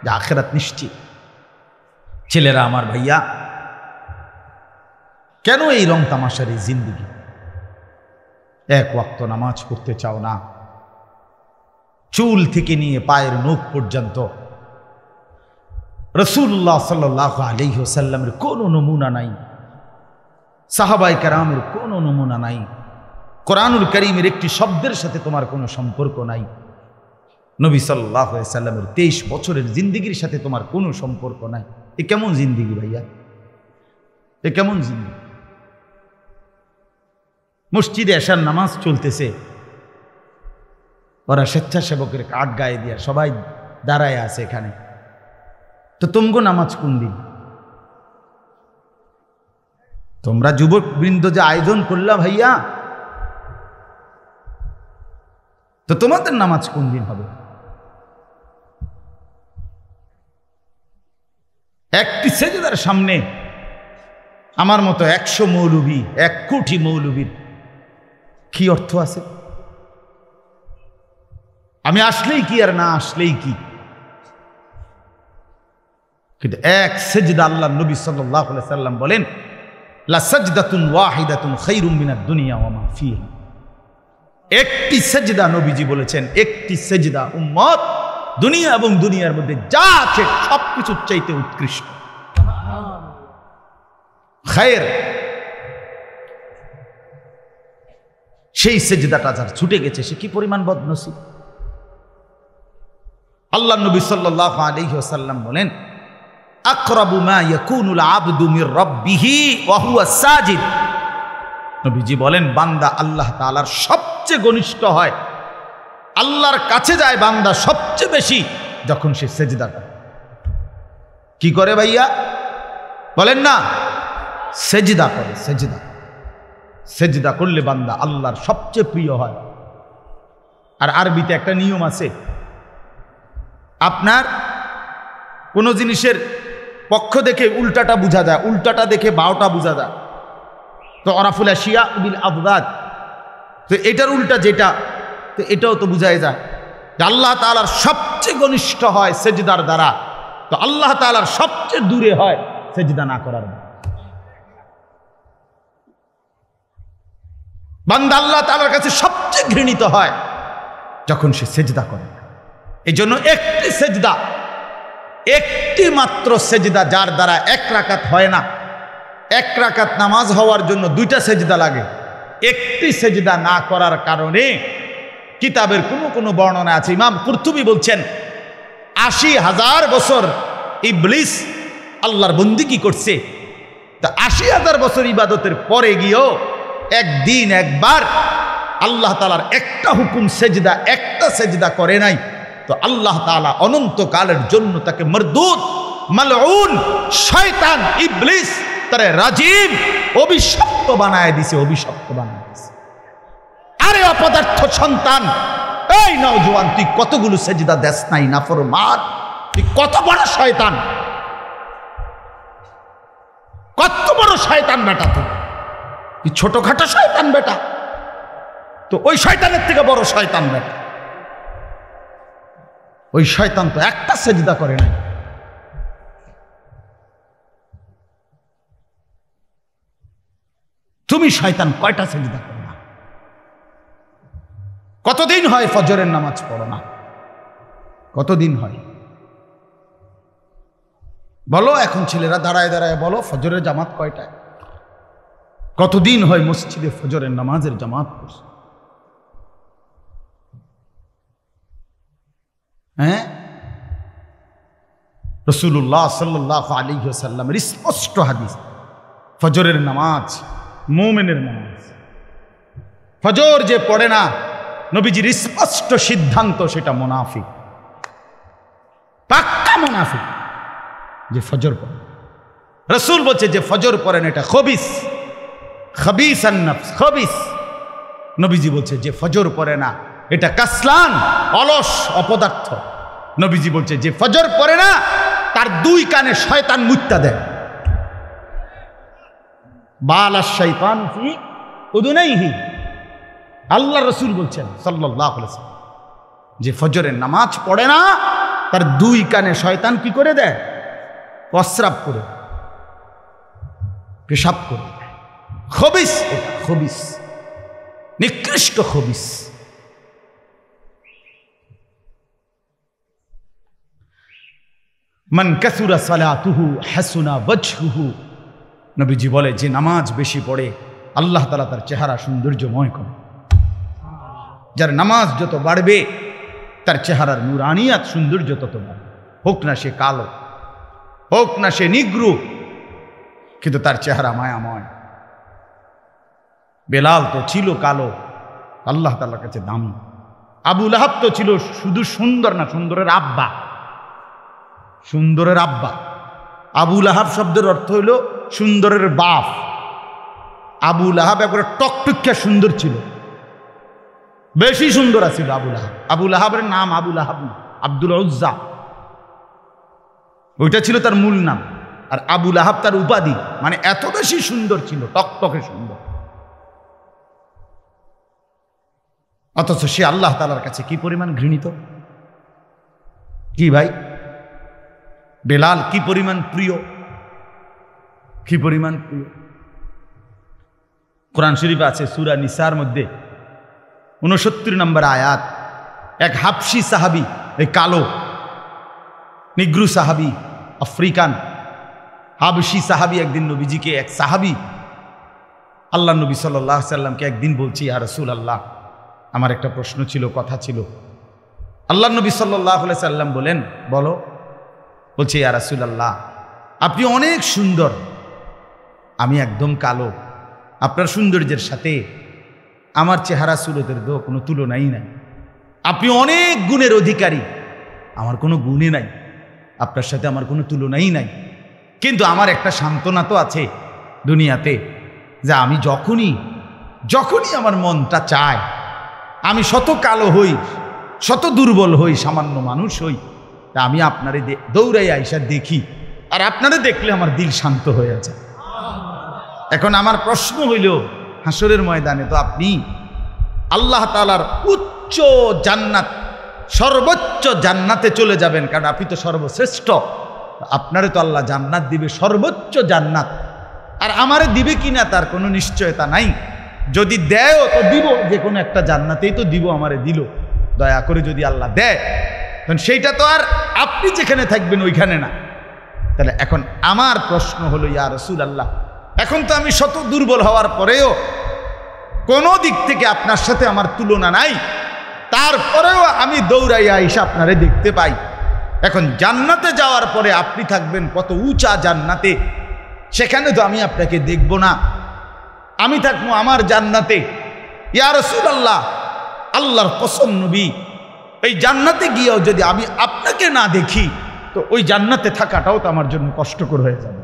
যে আখিরাত নিশ্চিত। ছেলেরা আমার, ভাইয়া, কেন এই রং তামাশার এই জিন্দেগি? এক ওয়াক্ত নামাজ পড়তে চাও না, চুল থেকে নিয়ে পায়ের নখ পর্যন্ত রাসূলুল্লাহ সাল্লাল্লাহু আলাইহি ওয়াসাল্লামের কোনো নমুনা নাই, সাহাবায়ে কেরামের কোনো নমুনা নাই, কোরআনুল কারীমের একটি শব্দের সাথে তোমার কোনো সম্পর্ক নাই, নবী সাল্লাল্লাহু আলাইহি ওয়াসাল্লামের 23 বছরের জিন্দেগির সাথে তোমার কোনো সম্পর্ক নাই। এ কেমন জিন্দেগি ভাইয়া? এ কেমন জিন্দেগি? মসজিদে এশার নামাজ চলতেছে, ওরা স্বেচ্ছাসেবকের কার্ড গায়ে দিয়া সবাই দাঁড়ায় আছে এখানে, তো তোমগো নামাজ কোন দিন? তোমরা যুবক বৃন্দ যে আয়োজন করলা ভাইয়া, তো তোমাদের নামাজ কোন দিন হবে? একটি সেজদার সামনে আমার মতো 100 মৌলবী, 1 কোটি মৌলবীর কি অর্থ আছে? আমি আসলেই কি আর না আসলেই কি? কিন্তু এক সেজদা, আল্লাহ নবী সাল্লাল্লাহু আলাইহি সাল্লাম বলেন, লা সাজদাতুন ওয়াহিদাতুন খায়রুম মিনাদ দুনিয়া ওয়া মা ফিহা। একটি সেজদা, নবীজি বলেছেন, একটি সেজদা উম্মত দুনিয়া এবং দুনিয়ার মধ্যে যা আছে সবকিছুর চাইতে উৎকৃষ্ট। খায়ের। সেই সেজদাটা যার ছুটে গেছে সে কি পরিমাণ বদনসিব। আল্লাহ নবী সাল্লাল্লাহু আলাইহি ওয়াসাল্লাম বলেন, আকরাবু মা ইয়াকুনুল আবদু মির রাব্বিহি ওয়া হুয়া সাজিদ। নবীজি বলেন, বান্দা আল্লাহ তাআলার সবচেয়ে ঘনিষ্ঠ হয়, আল্লাহর কাছে যায় বান্দা সবচেয়ে বেশি যখন সে সেজদা করে। কি করে ভাইয়া? বলেন না, সেজদা করে। সেজদা, সেজদা করলে বান্দা আল্লাহর সবচেয়ে প্রিয় হয়। আর আরবিতে একটা নিয়ম আছে, আপনার কোনো জিনিসের পক্ষ দেখে উল্টাটা বোঝা যায়, উল্টাটা দেখে বাওটা বোঝা যায়। তো অরাফুল আশিয়া বিল আবদাদ, তো এটার উল্টা যেটা, তো এটাও তো বোঝাই যায় যে আল্লাহ তাআলার সবচেয়ে ঘনিষ্ঠ হয় সেজদার দ্বারা, তো আল্লাহ তাআলার সবচেয়ে দূরে হয় সেজদা না করার দ্বারা। বান্দা আল্লাহ তাআলার কাছে সবচেয়ে ঘৃণিত হয় যখন সে সেজদা করে। এই জন্য একটি সেজদা, একটি মাত্র সেজদা যার দ্বারা 1 রাকাত হয় না, 1 রাকাত নামাজ হওয়ার জন্য 2টা সেজদা লাগে। একটি সেজদা না করার কারণে কিতাবের কোনো বর্ণনা আছে, ইমাম কুরতুবী বলছেন 80,000 বছর ইবলিস আল্লাহর বন্দেগী করছে, তা 80,000 বছর ইবাদতের পরে গিয়েও একদিন একবার আল্লাহ তাআলার একটা হুকুম সেজদা, একটা সেজদা করে নাই। তো আল্লাহ তাআলা অনন্তকালের জন্য তাকে মরদুদ, মালউন, শয়তান, ইবলিস, তারে রাজিম, অভিশপ্ত বানায় দিছে, অভিশপ্ত বানায় দিছে। আরে অপদার্থ সন্তান, এই নওজোয়ান, তুই কতগুলো সেজদা দেস নাই নাফরমান, তুই কত বড় শয়তান, কত বড় শয়তান বেটা, তুই ছোটখাটো শয়তান বেটা, তো ওই শয়তানের থেকে বড় শয়তান বেটা। ওই শয়তান তো একটা সেজদা করে নাই। তুমি শয়তান কয়টা সেজদা করো না? কতদিন হয় ফজরের নামাজ পড়ো না? কতদিন হয় বলো? এখন ছেলেরা দাঁড়ায় দাঁড়ায় বলো, ফজরের জামাত কয়টায়? কতদিন হয় মসজিদে ফজরের নামাজের জামাত পড়ছে? হ্যাঁ, রাসূলুল্লাহ সাল্লাল্লাহু আলাইহি ওয়াসাল্লামের স্পষ্ট হাদিস, ফজরের নামাজ মুমিনের নামাজ। ফজর যে পড়ে না, নবীজির স্পষ্ট সিদ্ধান্ত সেটা মুনাফিক। মুনাফিক যে ফজর পড়ে। রাসূল বলছে যে ফজর পড়েন এটা খবিস, খবিসান নফস, খবিস। নবীজি বলছে যে ফজর পড়ে না এটা কাসলান, অলস, অপদার্থ। নবীজি বলছে যে ফজর পড়ে না তার দুই কানে শয়তান মুত্তা দেয়। বালাশ শাইতান ফি উদুনাইহি, আল্লাহ রাসূল বলছেন সাল্লাল্লাহু আলাইহি ওয়াসাল্লাম যে ফজরের নামাজ পড়ে না তার দুই কানে শয়তান কি করে দেয়? প্রস্রাব করে, পেশাব করে। খবিস, এটা খবিস, নিকৃষ্ট খবিস। মান কাসুরা সালাতুহু হাসুনা ওয়াজহুহু, নবীজি বলে যে নামাজ বেশি পড়ে আল্লাহ তাআলা তার চেহারা সৌন্দর্যময় করে। যার নামাজ যত বাড়বে তার চেহারার নূরানিয়াত সৌন্দর্য তত বাড়বে। হোক না সে কালো, হোক না সে নিগ্রু, কিন্তু তার চেহারা মায়াময়। বেলাল তো ছিল কালো, আল্লাহ তাআলার কাছে দামি। আবু লাহাব তো ছিল শুধু সুন্দর না, সুন্দরের আব্বা, সুন্দরের আব্বা। আবু লাহাব শব্দের অর্থ হইল সুন্দরের বাপ। আবু লাহাব একবারে টকটকিয়া সুন্দর ছিল, বেশি সুন্দর আছিল আবু লাহাব। আবু লাহাবের নাম আবু লাহাব না, আব্দুল উজ্জা, ওইটা ছিল তার মূল নাম। আর আবু লাহাব তার উপাধি, মানে এত বেশি সুন্দর ছিল, টকটকে সুন্দর। অথচ সে আল্লাহ তাআলার কাছে কি পরিমাণ ঘৃণিত! কি ভাই, বেলাল কি পরিমাণ প্রিয়, কি পরিমাণ প্রিয়! কোরআন শরীফে আছে সূরা নিসার মধ্যে 69 নম্বর আয়াত, এক হাবশি সাহাবী, এই কালো নিগ্রু সাহাবী, আফ্রিকান হাবশি সাহাবী, একদিন নবীজিকে, এক সাহাবী আল্লাহ নবী সাল্লাল্লাহু আলাইহি সাল্লামকে একদিন বলছি, ইয়া রাসূলুল্লাহ আমার একটা প্রশ্ন ছিল, কথা ছিল। আল্লাহ নবী সাল্লাল্লাহু আলাইহি সাল্লাম বলেন, বলো। বলছে, ইয়া রাসূলুল্লাহ আপনি অনেক সুন্দর, আমি একদম কালো, আপনার সৌন্দর্যের সাথে আমার চেহারা সুরতের তো কোনো তুলনাই নাই। আপনি অনেক গুণের অধিকারী, আমার কোনো গুণে নাই, আপনার সাথে আমার কোনো তুলনাই নাই। কিন্তু আমার একটা সান্ত্বনা তো আছে দুনিয়াতে, যে আমি যখনই আমার মনটা চায়, আমি শত কালো হই, শত দুর্বল হই, সামান্য মানুষ হই, তা আমি আপনারে দৌড়াই আইসা দেখি, আর আপনারে দেখলে আমার দিল শান্ত হয়ে যায়। এখন আমার প্রশ্ন হইল, হাসরের ময়দানে তো আপনি আল্লাহ তাআলার উচ্চ জান্নাত, সর্বোচ্চ জান্নাতে চলে যাবেন, কারণ আপনি তো সর্বশ্রেষ্ঠ। আপনারে তো আল্লাহ জান্নাত দিবে, সর্বোচ্চ জান্নাত। আর আমারে দিবে কিনা তার কোনো নিশ্চয়তা নাই। যদি দেয়ও তো দিব, যে কোনো একটা জান্নাতেই তো দিব, আমারে দিল। দয়া করে যদি আল্লাহ দেয়, তখন সেইটা তো আর আপনি যেখানে থাকবেন ওইখানে না। তাহলে এখন আমার প্রশ্ন হলো, ইয়া রাসূলুল্লাহ এখন তো আমি শত দুর্বল হওয়ার পরেও কোনো দিক থেকে আপনার সাথে আমার তুলনা নাই, তারপরেও আমি দৌড়াইয়া আইসা আপনারে দেখতে পাই। এখন জান্নাতে যাওয়ার পরে আপনি থাকবেন কত উঁচা জান্নাতে, সেখানে তো আমি আপনাকে দেখব না, আমি থাকবো আমার জান্নাতে। ইয়া রাসূলুল্লাহ আল্লাহর কসম নবী, এই জান্নাতে গিয়েও যদি আমি আপনাকে না দেখি, তো ওই জান্নাতে থাকাটাও তো আমার জন্য কষ্টকর হয়ে যাবে।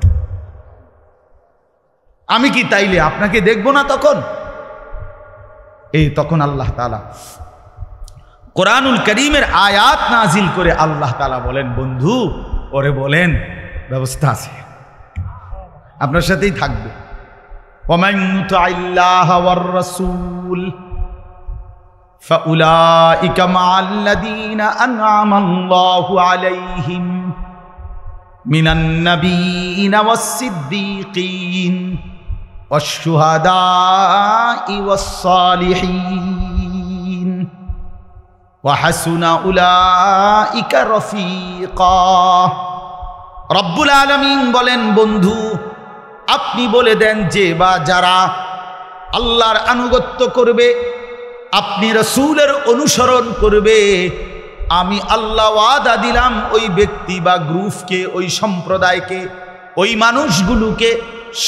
আমি কি তাইলে আপনাকে দেখব না তখন? তখন আল্লাহ তাআলা কোরআনুল কারীমের আয়াত নাজিল করে আল্লাহ তাআলা বলেন, বন্ধু ওরে বলেন ব্যবস্থা আছে, আপনার সাথেই থাকবে। ওয়ামান ইউতি'আল্লাহা ওয়ার রাসূল ফাউলাইকা মা'আল্লাযীনা আন'আমা আল্লাহু আলাইহিম মিনান নাবিয়্যিনা ওয়াস-সিদ্দীকিন ওয়াশ-শুহাদা'i ওয়াস-সালিহিন ওয়া হাসুনা উলাইকা রফিকা। রব্বুল আলামিন বলেন, বন্ধু আপনি বলে দেন যে বা যারা আল্লাহর আনুগত্য করবে, আপনি রাসূলের অনুসরণ করবে, আমি আল্লাহ ওয়াদা দিলাম ওই ব্যক্তি বা গ্রুপকে, ওই সম্প্রদায়কে, ওই মানুষগুলোকে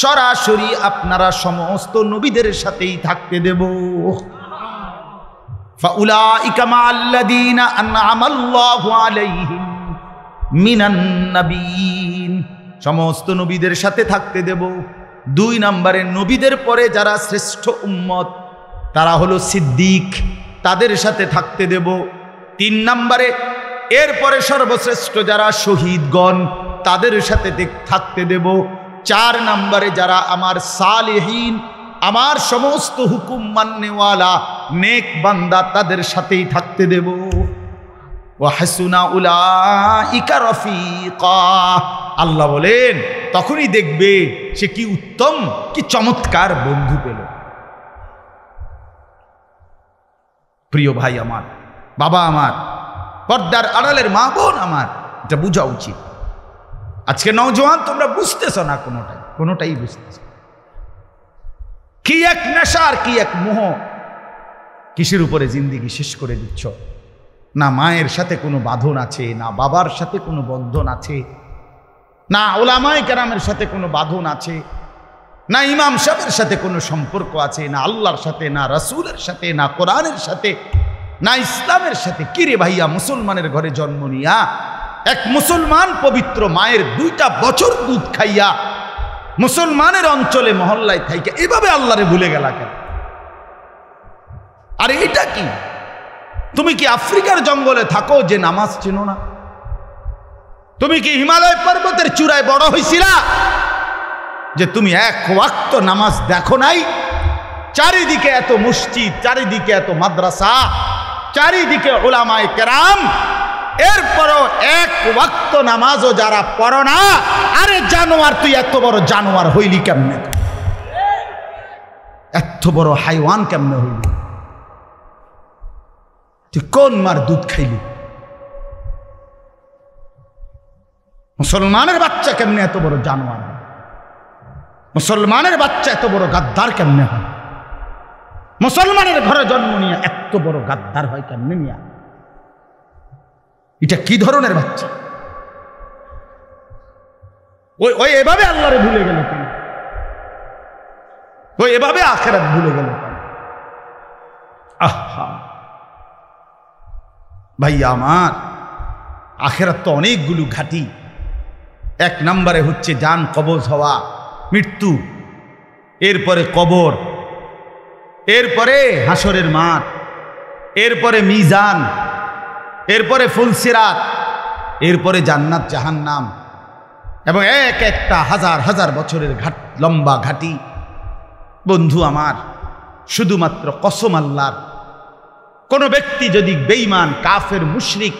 সরাসরি আপনারা সমস্ত নবীদের সাথেই থাকতে দেব। ফাউলাইকা মা'আল্লাযীনা আন'আমা আল্লাহু আলাইহিম মিনান নাবিয়িন, সমস্ত নবীদের সাথে থাকতে দেব। 2 নম্বরে নবীদের পরে যারা শ্রেষ্ঠ উম্মত তারা হলো সিদ্দিক, তাদের সাথে থাকতে দেব। 3 নম্বরে এরপরে সর্বশ্রেষ্ঠ যারা শহীদগণ তাদের সাথে থাকতে দেব। 4 নম্বরে যারা আমার সালেহীন, আমার সমস্ত হুকুম মাননেওয়ালা নেক বান্দা তাদের সাথেই থাকতে দেব। ওয়া হাসুনা উলাইকা রফিকা, আল্লাহ বলেন তখনই দেখবে সে কি উত্তম, কি চমৎকার বন্ধু পেল। প্রিয় ভাই আমার, বাবা আমার, পর্দার আড়ালের মা বোন আমার, এটা বোঝা উচিত। আজকে নওজোয়ান তোমরা বুঝতেছ না, কোনোটাই বুঝতেছ। কি এক নেশা আর কি এক মোহ, কিসের উপরে জিন্দেগি শেষ করে দিচ্ছ। না মায়ের সাথে কোনো বাঁধন আছে, না বাবার সাথে কোনো বন্ধন আছে, না ওলামায়ে কেরামের সাথে কোনো বাঁধন আছে, না ইমাম সাহেবের সাথে কোনো সম্পর্ক আছে, না আল্লাহর সাথে, না রাসূলের সাথে, না কোরআনের সাথে, না ইসলামের সাথে। কিরে ভাইয়া, মুসলমানের ঘরে জন্ম নিয়া এক মুসলমান পবিত্র মায়ের 2টা বছর দুধ খাইয়া মুসলমানের অঞ্চলে মহল্লায় থাইকা এভাবে আল্লাহরে ভুলে গেলা কেন? আর এটা কি? তুমি কি আফ্রিকার জঙ্গলে থাকো যে নামাজ চেনো না? তুমি কি হিমালয় পর্বতের চূড়ায় বড় হইছিলা যে তুমি এক ওয়াক্ত নামাজ দেখো নাই? চারিদিকে এত মসজিদ, চারিদিকে এত মাদ্রাসা, চারিদিকে উলামায়ে কেরাম, এরপরও এক ওয়াক্ত নামাজও যারা পড়ো না। আরে জানোয়ার, তুই এত বড় জানোয়ার হইলি কেমনে? এত বড় হাইওয়ান কেমনে হইলি? তুই কোন মার দুধ খাইলি? মুসলমানের বাচ্চা কেমনে এত বড় জানোয়ার? মুসলমানের বাচ্চা এত বড় গাদ্দার কেমনে হয়? মুসলমানের ঘরে জন্ম নিয়ে এত বড় গাদ্দার হয় কেমনে নিয়া? এটা কি ধরনের বাচ্চা? ওই এভাবে আল্লাহরে ভুলে গেল কেন? ওই এভাবে আখিরাত ভুলে গেল কেন? আহা ভাইয়া আমার, আখিরাত তো অনেকগুলো ঘাটি। 1 নম্বরে হচ্ছে জান কবজ হওয়া, মৃত্যু, এরপরে কবর, এরপরে হাসরের মাঠ, এরপরে মিজান, এরপরে ফুলসিরাত, এরপরে জান্নাত জাহান্নাম, এবং এক একটা হাজার হাজার বছরের লম্বা ঘাটি। বন্ধু আমার, শুধুমাত্র কসম আল্লাহর, কোন ব্যক্তি যদি বেঈমান, কাফের, মুশরিক,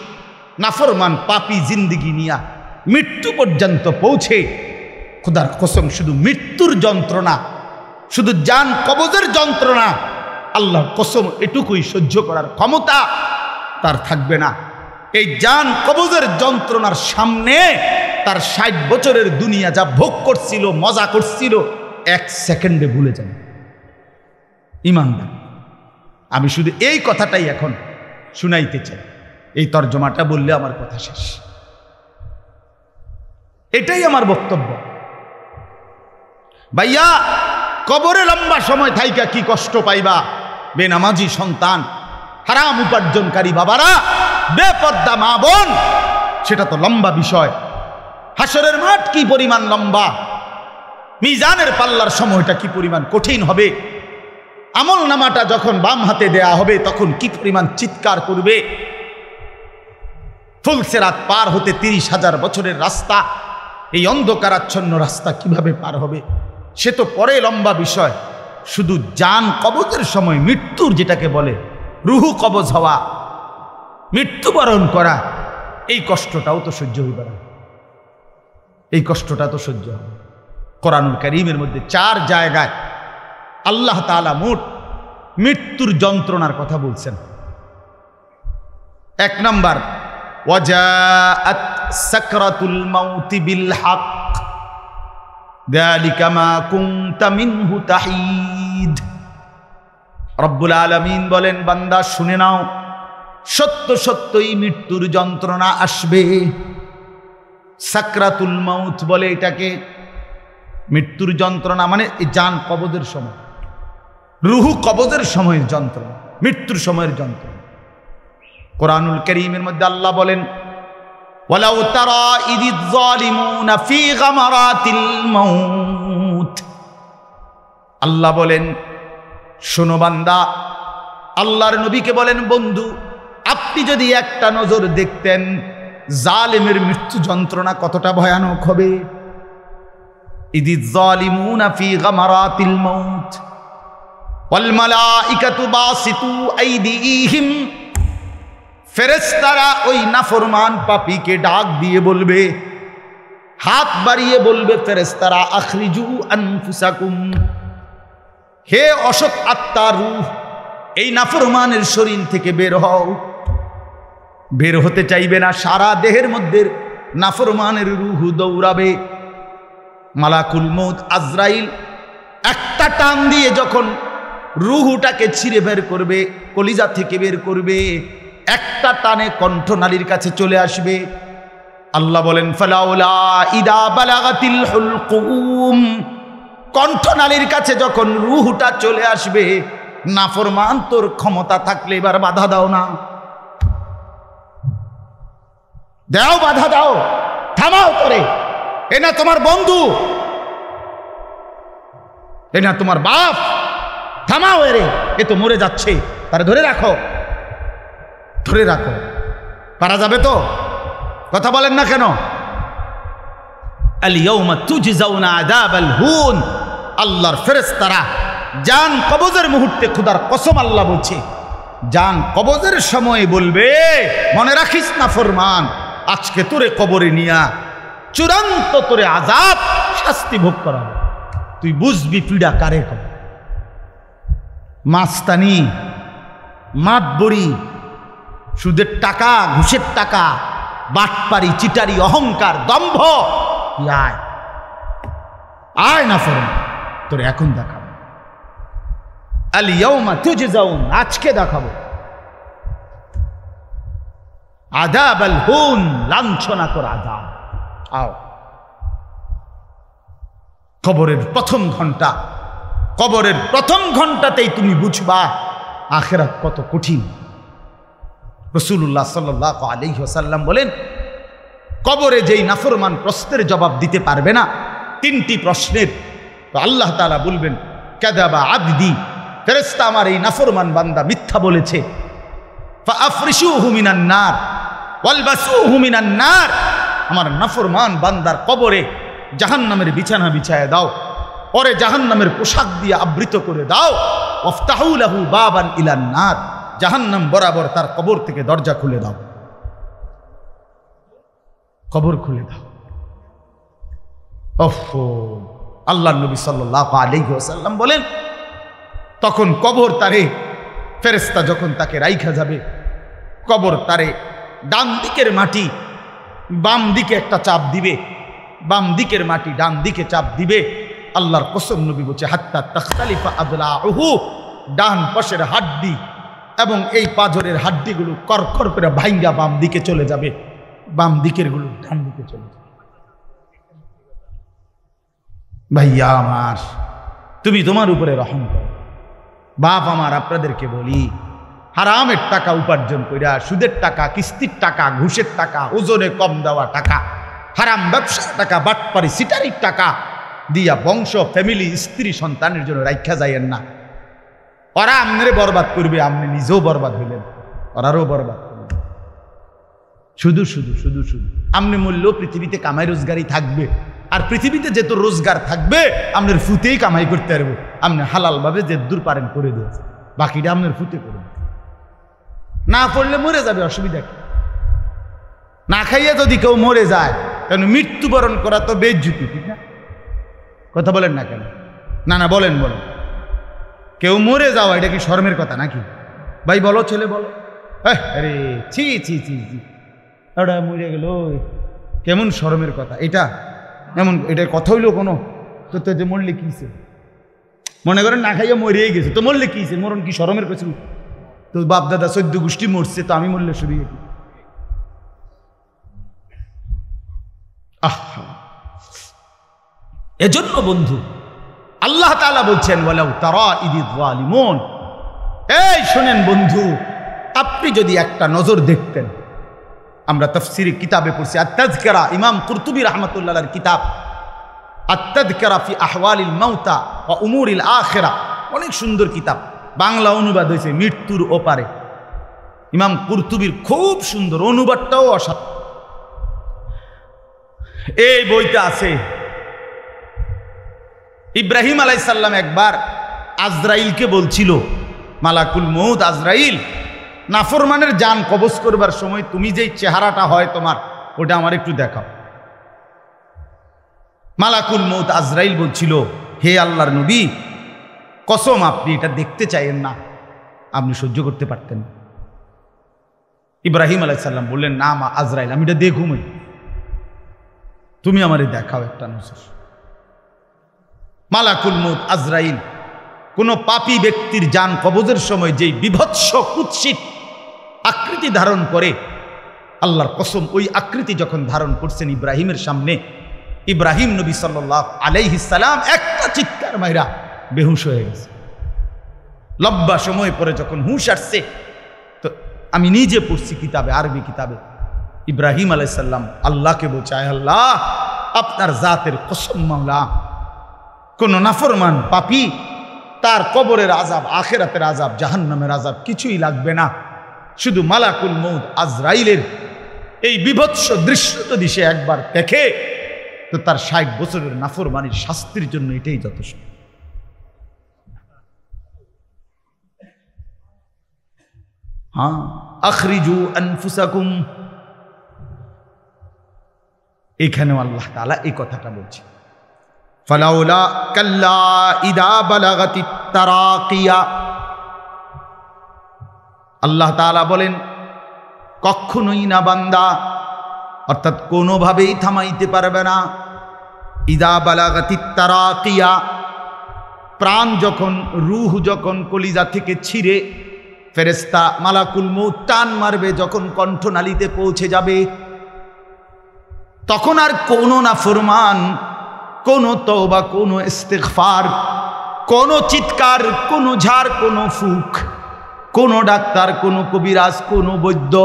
নাফরমান, পাপী জিন্দেগি নিয়া মৃত্যু পর্যন্ত পৌঁছে, খোদার কসম শুধু মৃত্যুর যন্ত্রণা, শুধু জান কবজের যন্ত্রণা, আল্লাহর কসম এটুকুই সহ্য করার ক্ষমতা তার থাকবে না। এই জান কবজের যন্ত্রণার সামনে তার 60 বছরের দুনিয়া যা ভোগ করছিল, মজা করছিল, 1 সেকেন্ডে ভুলে যাবে। ইমানদার, আমি শুধু এই কথাটাই এখন শুনাইতে চাই। এই তর্জমাটা বললে আমার কথা শেষ। এটাই আমার বক্তব্য। ভাইয়া, কবরে লম্বা সময় থাইকা কি কষ্ট পাইবা? বেনামাজি সন্তান, হারাম উপার্জনকারী বাবারা, বেপর্দা মা বোন, সেটা তো লম্বা বিষয়। হাসরের মাঠ কি পরিমাণ লম্বা, মিজানের পাল্লার সময়টা কি পরিমাণ কঠিন হবে, আমল নামাটা যখন বাম হাতে দেয়া হবে তখন কি পরিমাণ চিৎকার করবে। ফুলসিরাত পার হতে 30,000 বছরের রাস্তা, এই অন্ধকারাচ্ছন্ন রাস্তা কিভাবে পার হবে সে তো পরে লম্বা বিষয়। শুধু জান কবজের সময় মৃত্যুর, যেটাকে বলে রুহু কবজ হওয়া, মৃত্যুবরণ করা, এই কষ্টটাও তো সহ্য হইবে না। এই কষ্টটা তো সহ্য হবে। কোরআনুল কারীমের মধ্যে 4 জায়গায় আল্লাহ তাআলা মোট মৃত্যুর যন্ত্রণার কথা বলছেন। 1 নম্বর, ওয়াজাআত সাকরাতুল মাউতি বিল হক যালিকা মা কুনতা মিনহু তাহিদ। রব্বুল আলামিন বলেন, বান্দা শুনে নাও, সত্য সত্যই মৃত্যুর যন্ত্রণা আসবে। সাকরাতুল মাউত বলে এটাকে। মৃত্যুর যন্ত্রণা মানে এই জান কবজের সময়, রুহু কবজের সময়ের যন্ত্রণা, মৃত্যুর সময়ের যন্ত্রণা। কোরআনুল কারীমের মধ্যে আল্লাহ বলেন, ওয়ালাউ তারা ইদিয যালিমুনা ফি গামারাতিল মাউত। আল্লাহ বলেন, শোনো বান্দা, আল্লাহর নবীকে বলেন, বন্ধু আপনি যদি একটা নজর দেখতেন জালেমের মৃত্যু যন্ত্রণা কতটা ভয়ানক হবে। ইদিয যালিমুনা ফি গামারাতিল মাউত ওয়াল মালাইকাতু বাসিতু আইদিহিম। ফেরেশতারা ওই নাফরমান পাপীকে ডাক দিয়ে বলবে, হাত বাড়িয়ে বলবে ফেরেশতারা, আখরিজু আনফুসাকুম, হে অসৎ আত্মার রূহ, এই নাফরমানের শরীর থেকে বের হও। বের হতে চাইবে না, সারা দেহের মধ্যে নাফরমানের রূহ দৌড়াবে। মালাকুল মউত আজরাইল একটা টান দিয়ে যখন রূহটাকে ছিঁড়ে বের করবে, কলিজা থেকে বের করবে, একটা টানে কণ্ঠনালীর কাছে চলে আসবে। আল্লাহ বলেন, ফালাউলা ইদা বালাগাতিল হুলকুম, কণ্ঠনালীর কাছে যখন রূহটা চলে আসবে, নাফরমান তোর ক্ষমতা থাকলে এবার বাধা দাও না, দাও বাধা দাও, থামাও তোরে, এ না তোমার বন্ধু, এ না তোমার বাপ, থামাও এরে, এ তো মরে যাচ্ছে, তারে ধরে রাখো, ধরে রাখো। পারা যাবে তো? কথা বলেন না কেন? আল ইয়াউমা তুজজাউনা আযাবাল হুন, আল্লাহর ফেরেশতারা জান কবজের মুহূর্তে, খোদার কসম আল্লাহ বলছে, জান কবজের সময় বলবে, মনে রাখিস না ফরমান, আজকে তোরে কবরে নিয়া চূড়ান্ত তোরে আযাব শাস্তি ভোগ করাবো, তুই বুঝবি পীড়া কারে কবে। মাস্তানি, মাতবরি, সুদের টাকা, ঘুষের টাকা, বাটপারি, চিটারি, অহংকার, দম্ভ, আয় আয় না ফরমান, তোরে এখন দেখাবো। আল ইয়াউমা তুজজাউন, আজকে দেখাবো আযাবাল হুন, লাঞ্ছনা কর আযাব। আও কবরের প্রথম ঘন্টা, কবরের প্রথম ঘন্টাতেই তুমি বুঝবা আখিরাত কত কঠিন। রাসূলুল্লাহ সাল্লাল্লাহু আলাইহি ওয়াসাল্লাম বলেন, কবরে যেই নাফরমান প্রশ্নের জবাব দিতে পারবে না, তিনটি প্রশ্নের, তো আল্লাহ তাআলা বলবেন, কাযাবা আবদি, ফেরেশতা আমার এই নাফরমান বান্দা মিথ্যা বলেছে, ফাআফরিশুহু মিনান নার ওয়ালবাসুহু মিনান নার, আমার নাফরমান বান্দার কবরে জাহান্নামের বিছানা বিছায় দাও, পরে জাহান্নামের পোশাক দিয়ে আবৃত করে দাও, ওয়াফতাহু লাহু বাবান ইলান নার, জাহান্নাম বরাবর তার কবর থেকে দরজা খুলে দাও, কবর খুলে দাও। ওহো, আল্লাহর নবী সাল্লাল্লাহু আলাইহি ওয়াসাল্লাম বলেন, তখন কবর তারে, ফেরেশতা যখন তাকে রাইখা যাবে, কবর তারে ডান দিকের মাটি বাম দিকে একটা চাপ দিবে, বাম দিকের মাটি ডান দিকে চাপ দিবে। আল্লাহর কসম নবী বলছে, হাত্তা তাখতালিফা আদলাউহু, ডান পাশের হাড্ডি এবং এই পাঁজরের হাড্ডিগুলো করকর করে ভাঙ্গা বাম দিকে চলে যাবে, বাম দিকের গুলো ডান দিকে চলে যাবে। ভাইয়া আমার, তুমি তোমার উপরে রহম করো। বাপ আমার, আপনাদেরকে বলি, হারামের টাকা উপার্জন কইরা, সুদের টাকা, কিস্তির টাকা, ঘুষের টাকা, ওজনে কম দেওয়া টাকা, হারাম ব্যবসার টাকা, বাটপারি সিটারির টাকা দিয়া বংশ, ফ্যামিলি, স্ত্রী, সন্তানের জন্য রাখা যাইয়েন না। ওরা আমনে বরবাদ করবে, আপনি নিজেও বরবাদ হইলেন, ওরারও বরবাদ করবেন। শুধু শুধু শুধু শুধু আপনি মূল্য পৃথিবীতে কামাই রোজগারই থাকবে, আর পৃথিবীতে যেত রোজগার থাকবে আপনার ফুতেই কামাই করতে পারবো। আপনি হালাল ভাবে যে দূর পারেন করে দিয়েছে, বাকিটা আপনার ফুতে করবেন। না পড়লে মরে যাবে, অসুবিধা কি? না খাইয়ে যদি কেউ মরে যায়, কেন মৃত্যুবরণ করা তো বেজ্জুতি, ঠিক না? কথা বলেন না কেন? না না বলেন বলেন, কেউ মরে যাওয়া এটা কি শরমের কথা নাকি? ভাই বলো, ছেলে বলো। আরে ছি ছি ছি ছি, ওটা মরে গেল, কেমন শরমের কথা এটা? এমন এটার কথা হইলো কোনো? তো তো যে মরলে কিছে, মনে করেন না খাইয়া মরিয়ে গেছে, তো মরলে কিছে, মরণ কি শরমের কিছু? তো বাপ দাদা 14 গোষ্ঠী মরছে, তো আমি মরলে শুরু কি? আহা, এজন্য বন্ধু আল্লাহ তাআলা বলছেন, ওয়ালাউ তারা ইদিয যালিমুন, এই শোনেন বন্ধু, আপনি যদি একটা নজর দেখতেন আমরা তাফসীরি কিতাবে পড়ছি আত-তাযকিরা, ইমাম কুরতুবী রাহমাতুল্লাহর কিতাব আত-তাযকিরা ফি আহওয়ালিল মাউতা ওয়া উমুরিল আখিরা, অনেক সুন্দর কিতাব, বাংলা অনুবাদ হয়েছে মৃত্যুর ওপারে। ইমাম কুরতুবীর খুব সুন্দর অনুবাদটাও অসাধারণ। এই বইতে আছে ইব্রাহিম আলাইহিস সালাম একবার আজরাইলকে বলছিল, মালাকুল মউত আজরাইল, নাফরমানের জান কবজ করবার সময় তুমি যেই চেহারাটা হয় তোমার, ওটা আমার একটু দেখাও। মালাকুল মউত আজরাইল বলছিল, হে আল্লাহর নবী, কসম আপনি এটা দেখতে চাইেন না, আপনি সহ্য করতে পারতেন। ইব্রাহিম আলাইহিস সালাম বললেন, না মা আজরাইল, আমি এটা দেখুমই, তুমি আমারে দেখাও একটা নজর। মালাকুল মউত আজরাইল কোন পাপী ব্যক্তির জান কবজের সময় যেই বিভৎস কুৎসিত আকৃতি ধারণ করে, আল্লাহর কসম ওই আকৃতি যখন ধারণ করছেন ইব্রাহিমের সামনে, ইব্রাহিম নবী সাল্লাল্লাহু আলাইহি সাল্লাম একটা চিৎকার মাইরা বেহুশ হয়ে গেছে। লম্বা সময় পরে যখন হুঁশ আসছে, তো আমি নিজে পড়ছি কিতাবে, আরবি কিতাবে, ইব্রাহিম আলাইহিস সালাম আল্লাহকে বলছে, আল্লাহ আপনার জাতের কসম মাওলা, কোন নাফরমান পাপী তার কবরের আযাব, আখিরাতের আযাব, জাহান্নামের আযাব কিছুই লাগবে না, শুধু মালাকুল মউত আজরাইলের এই বিভৎস দৃশ্য যদি সে একবার দেখে, তো তার ৬০ বছরের নাফরমানির শাস্তির জন্য এটাই যথেষ্ট। হ্যাঁ, আখরিজু আনফুসাকুম, এখানেও আল্লাহ তাআলা এই কথাটা বলছে, ফালাউলা কাল্লা ইদা বালাগাতিত তারাকিয়া। আল্লাহ তাআলা বলেন, কখনোই না বান্দা, অর্থাৎ কোনোভাবেই থামাইতে পারবে না, ইদা বালাগাতিত তারাকিয়া, প্রাণ যখন, রূহ যখন কলিজা থেকে ছিঁড়ে ফেরেশতা মালাকুল মউত টান মারবে, যখন কণ্ঠনালীতে পৌঁছে যাবে, তখন আর কোনো নাফরমান, কোনো তওবা, কোনো ইস্তিগফার, কোনো চিৎকার, কোনো ঝাড়, কোনো ফুক, কোনো ডাক্তার, কোনো কবিরাজ, কোনো বৈদ্য,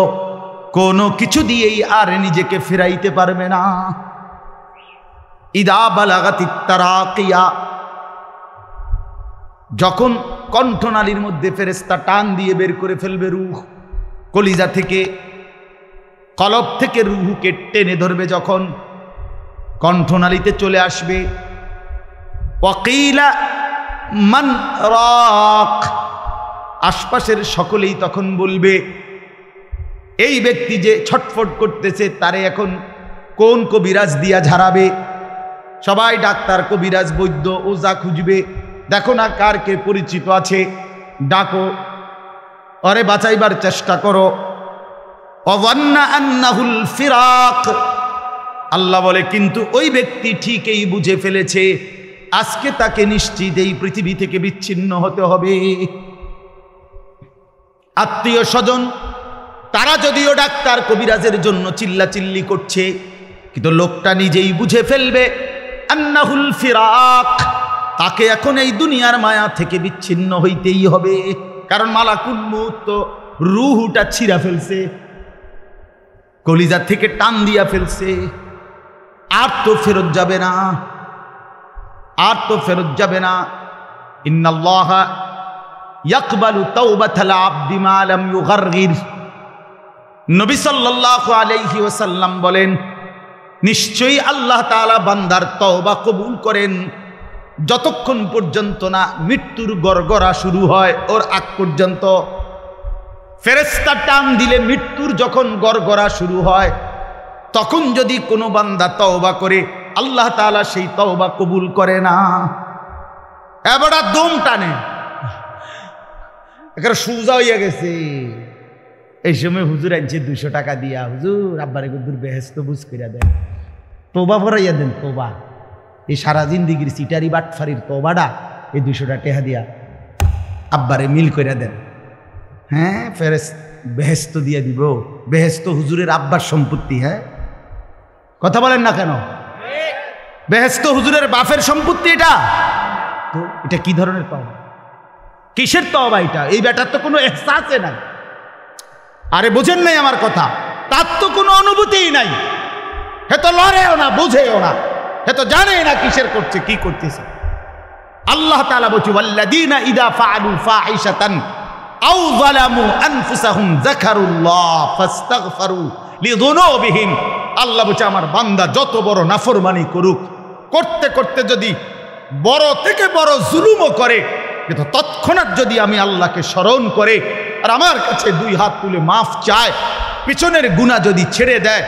কোনো কিছু দিয়েই আর নিজেকে ফেরাইতে পারবে না। ইদা বালাগাতিত তারাকিয়া, যখন কণ্ঠনালীর মধ্যে ফেরেশতা টান দিয়ে বের করে ফেলবে রূহ, কলিজা থেকে, কলব থেকে রূহকে টেনে ধরবে, যখন কণ্ঠনালীতে চলে আসবে, ওয়াকিলা মান রাক, আশপাশের সকলেই তখন বলবে, এই ব্যক্তি যে ছটফট করতেছে তারে এখন কোন কবিরাজ দিয়া ঝাড়াবে। সবাই ডাক্তার, কবিরাজ, বৈদ্য, ওজা খুঁজবে, দেখো না কার কে পরিচিত আছে, ডাকো, আরে বাঁচাইবার চেষ্টা করো। ওয়ান্না আন্নাহুল ফিরাক, আল্লাহ বলে কিন্তু ওই ব্যক্তি ঠিকই বুঝে ফেলেছে আজকে তাকে নিশ্চিত এই পৃথিবী থেকে বিচ্ছিন্ন হতে হবে। আত্মীয় স্বজন তারা যদিও ডাক্তার কবিরাজের জন্য চিল্লাচিল্লি করছে, কিন্তু লোকটা নিজেই বুঝে ফেলবে আন্নাহুল ফিরাক, তাকে এখন এই দুনিয়ার মায়া থেকে বিচ্ছিন্ন হইতেই হবে। কারণ মালাকুল মউত তো রূহটা ছিঁড়া ফেলছে, কলিজা থেকে টান দিয়া ফেলছে, আর তো ফেরত যাবে না, আর তো ফেরত যাবে না। ইন্নাল্লাহা ইয়াকবালু তাওবাতাল আবদি মা লাম ইউগারগির, নবী সাল্লাল্লাহু আলাইহি ওয়াসাল্লাম বলেন, নিশ্চয়ই আল্লাহ তাআলা বান্দার তওবা কবুল করেন যতক্ষণ পর্যন্ত না মৃত্যুর গড়গড়া শুরু হয়, ওর আগ পর্যন্ত। ফেরেশতা টান দিলে মৃত্যুর যখন গড়গড়া শুরু হয়, তখন যদি কোনো বান্দা তওবা করে, আল্লাহ তাআলা সেই তওবা কবুল করে না। এবার দম টানে, একেবারে সোজা হইয়া গেছে। এই সময় হুজুর আনছে 200 টাকা দিয়া, হুজুর আব্বারে গুদুর বেহেশত বুঝ কইরা দেন, তওবা ফরাইয়া দেন, তওবা। এই সারা জিন্দিগির সিটারি বাটফারির তওবাটা এই 200 টাকা দিয়া আব্বারে মিল কইরা দেন। হ্যাঁ, বেহেশত দিয়ে দিব, বেহেশত হুজুরের আব্বার সম্পত্তি। হ্যাঁ, কথা বলেন না কেন? বেহেশত হুজুরের বাপের সম্পত্তি। এটা তো এটা কি ধরনের তওবা, কিসের তওবা এটা? এই ব্যাটার তো কোনো এহসাসে নাই। আরে বোঝেন নাই আমার কথা। তার তো কোনো অনুভূতিই নাই, হে তো লড়েও না, বুঝেও না, হে তো জানে না কিসের করছে, কি করতেছে। আল্লাহ তাআলা বলছে ওয়াল্লাযীনা ইযা ফাআলু ফাহিশাতান আও যালামু আনফুসাহুম যাকারুল্লাহ ফাস্তাগফারু লিযুনুবিহিম। আল্লাহ বলছে আমার বান্দা যত বড় নাফরমানি করুক, করতে করতে যদি বড় থেকে বড় জুলুমও করে, কিন্তু তৎক্ষণাৎ যদি আমি আল্লাহকে স্মরণ করে আর আমার কাছে দুই হাত তুলে মাফ চায়, পিছনের গুনাহ যদি ছেড়ে দেয়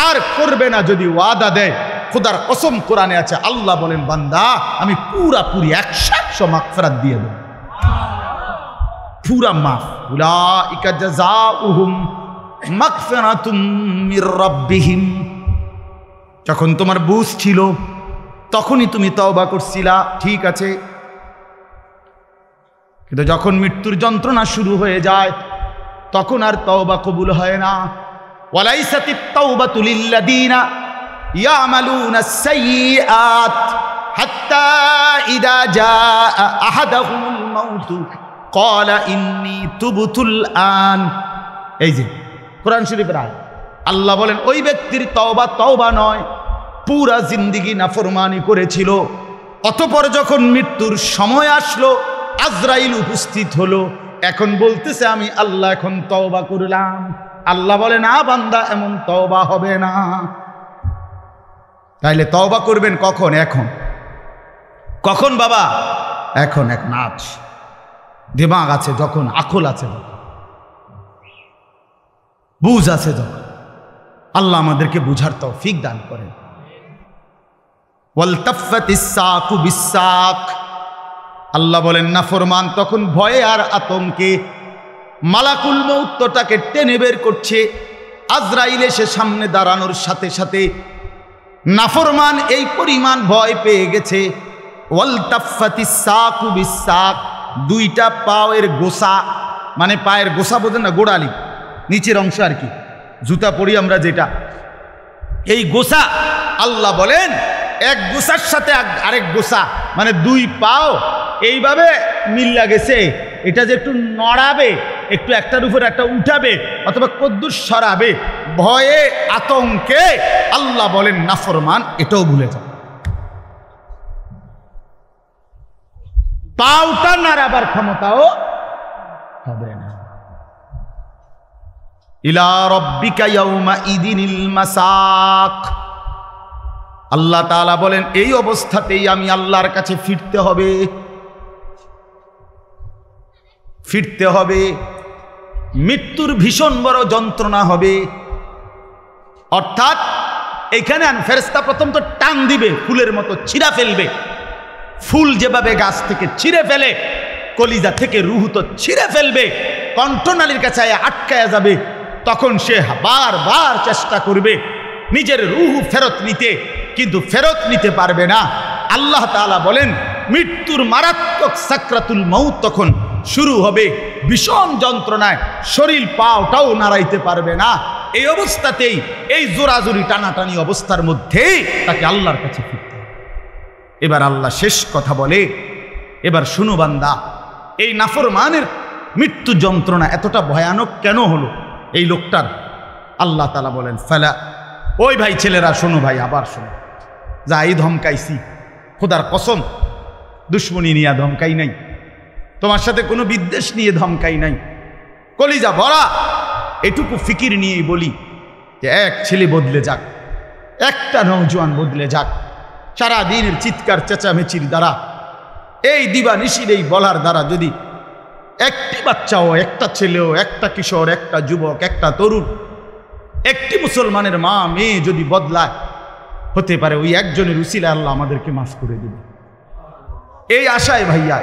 আর করবে না যদি ওয়াদা দেয়, খোদার কসম কোরআনে আছে, আল্লাহ বলেন বান্দা আমি পুরাপুরি 100% মাগফিরাত দিয়ে দেব, পুরা মাফ। উলাইকা জাযাউহুম মাগফিরাতুম মির রাব্বিহিম। যখন তোমার বুঝ ছিল তখনই তুমি তওবা করছিলা, ঠিক আছে, কিন্তু যখন মৃত্যুর যন্ত্রণা শুরু হয়ে যায় তখন আর তওবা কবুল হয় না। ওয়ালাইসাতিত তাওবাতু লিল্লাযীনা ইয়ামালুনাস সাইয়্যাত হাত্তা ইযা জাআ আহাদাহুমুল মাউতু ক্বালা ইন্নী তুবতুল আন। এই যে কোরআন শরীফের আয়াত, আল্লাহ বলেন ওই ব্যক্তির তওবা নয়, পুরা জিন্দেগি নাফরমানি করেছিল, অতঃপর যখন মৃত্যুর সময় আসলো, আজরাইল উপস্থিত হলো, এখন বলতেছে আমি আল্লাহ এখন তওবা করলাম। আল্লাহ বলে না বান্দা, এমন তওবা হবে না। তাইলে তওবা করবেন কখন? এখন। কখন বাবা? এখন আজ দিমাগ আছে যখন, আকল আছে যখন, বুঝ আছে যখন। আল্লাহ আমাদেরকে বুঝার তৌফিক দান করেন। ওয়ালতাফাতিস সাকু বিসাক। আল্লাহ বলেন নাফরমান তখন ভয়ে আর আতঙ্কে মালাকুল মউত তাকে টেনে বের করছে। আজরাইল এসে সামনে দাঁড়ানোর সাথে সাথে নাফরমান এই পরিমাণ ভয় পেয়ে গেছে। ওয়ালতাফাতিস সাকু বিসাক, দুইটা পায়ের গোসা, মানে পায়ের গোসা বোঝেন না, গোড়ালি নিচের অংশ আর কি, জুতা পরি আমরা যেটা, এই গোসা আল্লাহ বলেন এক গোসার সাথে আরেক গোসা, মানে দুই পাও এইভাবে মিল্লা গেছে। এটা যে একটু নড়াবে, একটু একটার উপর একটা উঠাবে অথবা কদ্দুর সরাবে, ভয়ে আতঙ্কে আল্লাহ বলেন নাফরমান এটাও ভুলে যাও। পাওটা নাড়াবার ক্ষমতাও হবে না। ইলা রাব্বিকা ইয়াউমা ইদিনিল মাসাক। আল্লাহ তাআলা বলেন এই অবস্থাতেই আমি আল্লাহর কাছে ফিরতে হবে, ফিরতে হবে। মৃত্যুর ভীষণ বড় যন্ত্রণা হবে। অর্থাৎ এখানে ফেরেশতা প্রথম তো টান দিবে, ফুলের মতো ছিঁড়া ফেলবে। ফুল যেভাবে গাছ থেকে ছিঁড়ে ফেলে, কলিজা থেকে রুহ তো ছিঁড়ে ফেলবে, কণ্ঠনালীর কাছে আটকায়া যাবে। তখন সে বারবার চেষ্টা করবে নিজের রুহ ফেরত নিতে, কিন্তু ফেরত নিতে পারবে না। আল্লাহ তাআলা বলেন মৃত্যুর মারাত্মক সাকরাতুল মউত তখন শুরু হবে, ভীষণ যন্ত্রণায় শরীর পাওটাও নাড়াইতে পারবে না। এই অবস্থাতেই, এই জোরাজুরি টানাটানি অবস্থার মধ্যেই তাকে আল্লাহর কাছে ফিরতে হবে। এবার আল্লাহ শেষ কথা বলে, এবার শুনো বান্দা, এই নাফরমানের মৃত্যু যন্ত্রণা এতটা ভয়ানক কেন হলো এই লোকটার? আল্লাহ তাআলা বলেন ফালা, ওই ভাই ছেলেরা শোনো, ভাই আবার শোনো, যা এই ধমকাইছি, খোদার কসম দুশ্মনী নিয়ে ধমকাই নাই, তোমার সাথে কোনো বিদ্বেষ নিয়ে ধমকাই নাই, কলিজা ভরা এটুকু ফিকির নিয়েই বলি যে এক ছেলে বদলে যাক, একটা নওজোয়ান বদলে যাক, সারা দিনের চিৎকার চেঁচামেচির দ্বারা, এই দিবানিশির এই বলার দ্বারা যদি একটি বাচ্চাও, একটা ছেলেও, একটা কিশোর, একটা যুবক, একটা তরুণ, একটি মুসলমানের মা মেয়ে যদি বদলায়, হতে পারে ওই একজনের উসিলায় আল্লাহ আমাদেরকে মাফ করে দেবে। এই আশায় ভাইয়া,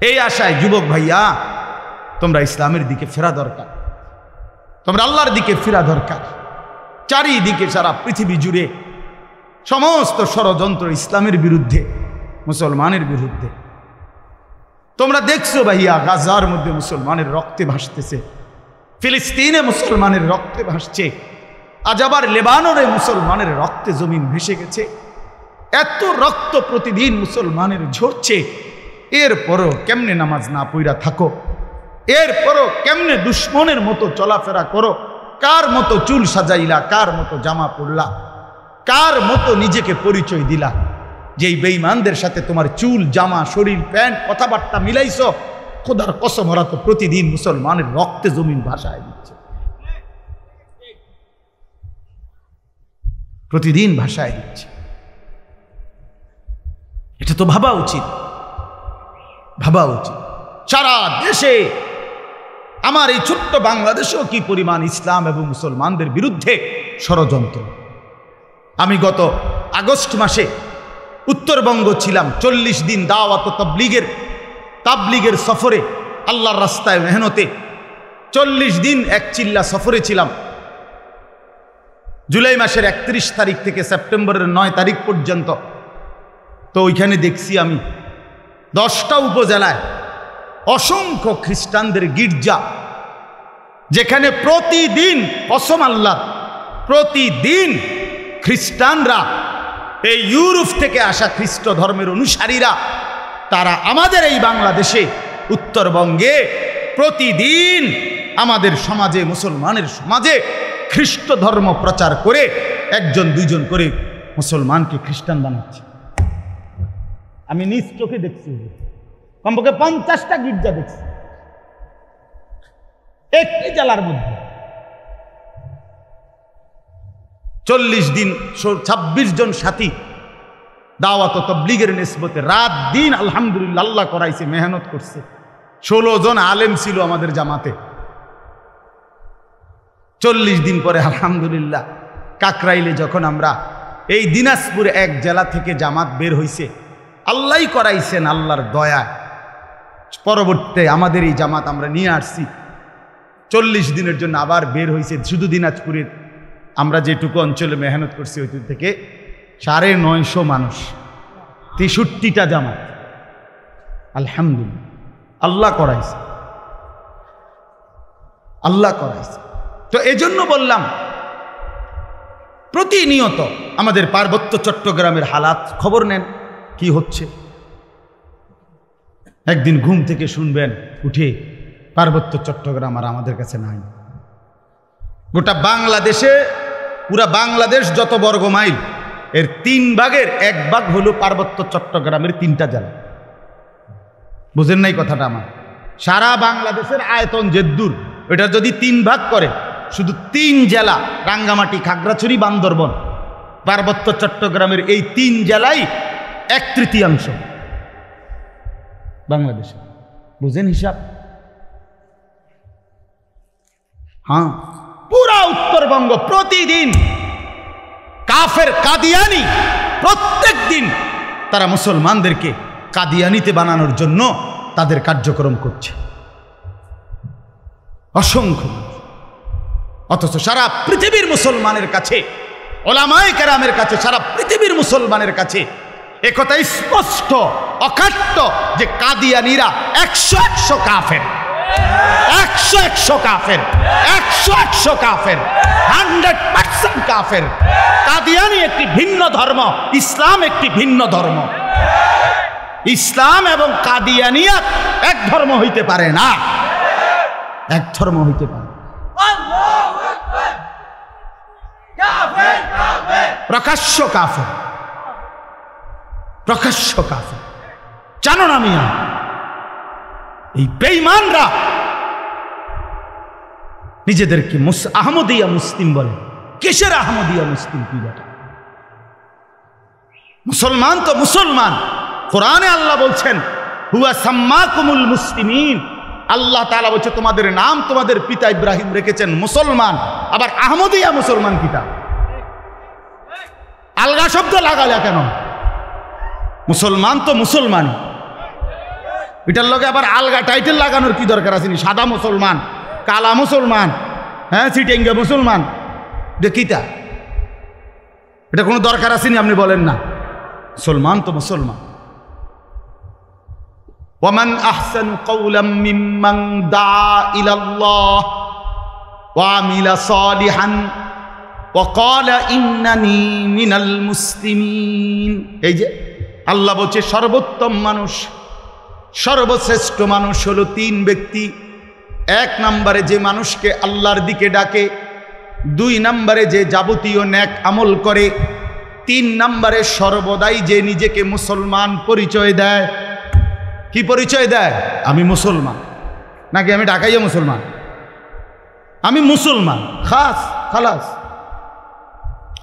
এই আশায় যুবক ভাইয়া, তোমরা ইসলামের দিকে ফেরা দরকার, তোমরা আল্লাহর দিকে ফেরা দরকার। চারিদিকে সারা পৃথিবী জুড়ে সমস্ত ষড়যন্ত্র ইসলামের বিরুদ্ধে, মুসলমানের বিরুদ্ধে। তোমরা দেখছো ভাইয়া, গাজার মধ্যে মুসলমানের রক্তে ভাসতেছে, ফিলিস্তিনে মুসলমানের রক্তে ভাসছে, আজ আবার লেবাননে মুসলমানের রক্তে জমিন ভেসে গেছে। এত রক্ত প্রতিদিন মুসলমানের ঝরছে, এরপরও কেমনে নামাজ না পইরা থাকো, এরপরও কেমনে দুশ্মনের মতো চলাফেরা করো, কার মতো চুল সাজাইলা, কার মতো জামা পরলা, কার মতো নিজেকে পরিচয় দিলা, যে এই বেঈমানদের সাথে তোমার চুল, জামা, শরীর, প্যান্ট, কথাবার্তা মিলাইছো। খোদার কসম, ওরা তো প্রতিদিন মুসলমানের রক্তে জমিন ভাসায় দিচ্ছে, প্রতিদিন ভাসায় দিচ্ছে। এটা তো ভাবা উচিত, ভাবা উচিত। সারা দেশে, আমার এই ছোট্ট বাংলাদেশেও কি পরিমাণ ইসলাম এবং মুসলমানদের বিরুদ্ধে ষড়যন্ত্র। আমি গত আগস্ট মাসে উত্তরবঙ্গ ছিলাম, 40 দিন দাওয়াত তাবলীগের সফরে, আল্লাহর রাস্তায় মেহনতে 40 দিন এক চিল্লা সফরে ছিলাম। জুলাই মাসের 31 তারিখ থেকে সেপ্টেম্বরের 9 তারিখ পর্যন্ত। তো ওইখানে দেখছি আমি 10টা উপজেলায় অসংখ্য খ্রিস্টানদের গির্জা, যেখানে প্রতিদিন, কসম আল্লাহ, প্রতিদিন খ্রিস্টানরা, এই ইউরোপ থেকে আসা খ্রিস্ট ধর্মের অনুসারীরা, তারা আমাদের এই বাংলাদেশে, উত্তরবঙ্গে প্রতিদিন আমাদের সমাজে, মুসলমানের সমাজে খ্রিস্ট ধর্ম প্রচার করে 1জন 2জন করে মুসলমানকে খ্রিস্টান বানাচ্ছে। আমি নিজ চোখে দেখছি, কমপক্ষে 50টা গির্জা দেখছি একটি জেলার মধ্যে। 40 দিন 26 জন সাথী দাওয়াত তাবলীগের নিসবতে রাত দিন আলহামদুলিল্লাহ আল্লাহ করাইছে, মেহনত করছে। 16 জন আলেম ছিল আমাদের জামাতে। 40 দিন পরে আলহামদুলিল্লাহ কাকরাইলে যখন আমরা, এই দিনাজপুরে এক জেলা থেকে জামাত বের হইছে, আল্লাহই করাইছেন, আল্লাহর দয়া। পরবর্তীতে আমাদের এই জামাত আমরা নিয়ে আসছি। 40 দিনের জন্য আবার বের হয়েছে। শুধু দিনাজপুরের আমরা যেটুকু অঞ্চলে মেহনত করছি ওই থেকে 950 মানুষ, 63টা জামাত। আলহামদুলিল্লাহ, আল্লাহ করাইছে, আল্লাহ করাইছে। তো এজন্য বললাম, প্রতিনিয়ত আমাদের পার্বত্য চট্টগ্রামের হালাত খবর নেন, কি হচ্ছে। একদিন ঘুম থেকে শুনবেন উঠে পার্বত্য চট্টগ্রাম আর আমাদের কাছে নাই। গোটা বাংলাদেশে, পুরা বাংলাদেশ যত বর্গ মাইল, এর 3 ভাগের 1 ভাগ হলো পার্বত্য চট্টগ্রামের 3টা জেলা। বুঝেন নাই কথাটা আমার? সারা বাংলাদেশের আয়তন যেদূর, এটা যদি 3 ভাগ করে, শুধু 3 জেলা, রাঙ্গামাটি, খাগড়াছড়ি, বান্দরবন, পার্বত্য চট্টগ্রামের এই 3 জেলাই 1/3 বাংলাদেশে। বুঝেন হিসাব? হ্যাঁ, পুরা উত্তরবঙ্গ প্রতিদিন কাফের কাদিয়ানি, প্রত্যেক দিন তারা মুসলমানদেরকে কাদিয়ানিতে বানানোর জন্য তাদের কার্যক্রম করছে, অসংখ্য। অথচ সারা পৃথিবীর মুসলমানের কাছে, ওলামায়ে কেরামের কাছে, সারা পৃথিবীর মুসলমানের কাছে একথা স্পষ্ট, অকাট্য, যে কাদিয়ানিরা 100 কাফের, 100 কাফের, 100 কাফের, 100% কাফের। কাদিয়ানি একটি ভিন্ন ধর্ম, ইসলাম একটি ভিন্ন ধর্ম। ইসলাম এবং কাদিয়ানিয়াত এক ধর্ম হইতে পারে না, এক ধর্ম হইতে পারে। প্রকাশ্য কাফের, প্রকাশ্য কাফের। জানো না মিয়া, এই বেঈমানরা নিজেদেরকে আহমদিয়া মুসলিম বলে। কিসের আহমদিয়া মুসলিম? কি ব্যাটা? মুসলমান তো মুসলমান। কোরআনে আল্লাহ বলছেন, হুয়া সাম্মাকুমুল মুসলিমিন। আল্লাহ তাআলা বলছে, তোমাদের নাম তোমাদের পিতা ইব্রাহিম রেখেছেন মুসলমান। আবার আহমদিয়া মুসলমান কিতা? আলগা শব্দ লাগালে কেন? মুসলমান তো মুসলমান, এটার লগে আবার আলগা টাইটেল লাগানোর কি দরকার আছে? সাদা মুসলমান, কালা মুসলমান, হ্যাঁ, চিটেঙ্গা মুসলমান, দেখিতা এটা কোনো দরকার আসেনি? আপনি বলেন না, মুসলমান তো মুসলমান। ওয়ামান আহসানু কাওলাম মিম্মান দা ইলাল্লাহ ওয়া আমিলা সালিহান ওয়া ক্বালা ইন্নানি মিনাল মুসলিমিন। এই যে আল্লাহ বলছে, সর্বোত্তম মানুষ, সর্বশ্রেষ্ঠ মানুষ হলো 3 ব্যক্তি। 1 নম্বরে যে মানুষকে আল্লাহর দিকে ডাকে, 2 নম্বরে যে যাবতীয় নেক আমল করে, 3 নম্বরে সর্বদাই যে নিজেকে মুসলমান পরিচয় দেয়। কি পরিচয় দেয়? আমি মুসলমান, নাকি আমি ঢাকাইয়া মুসলমান, আমি মুসলমান, খালাস।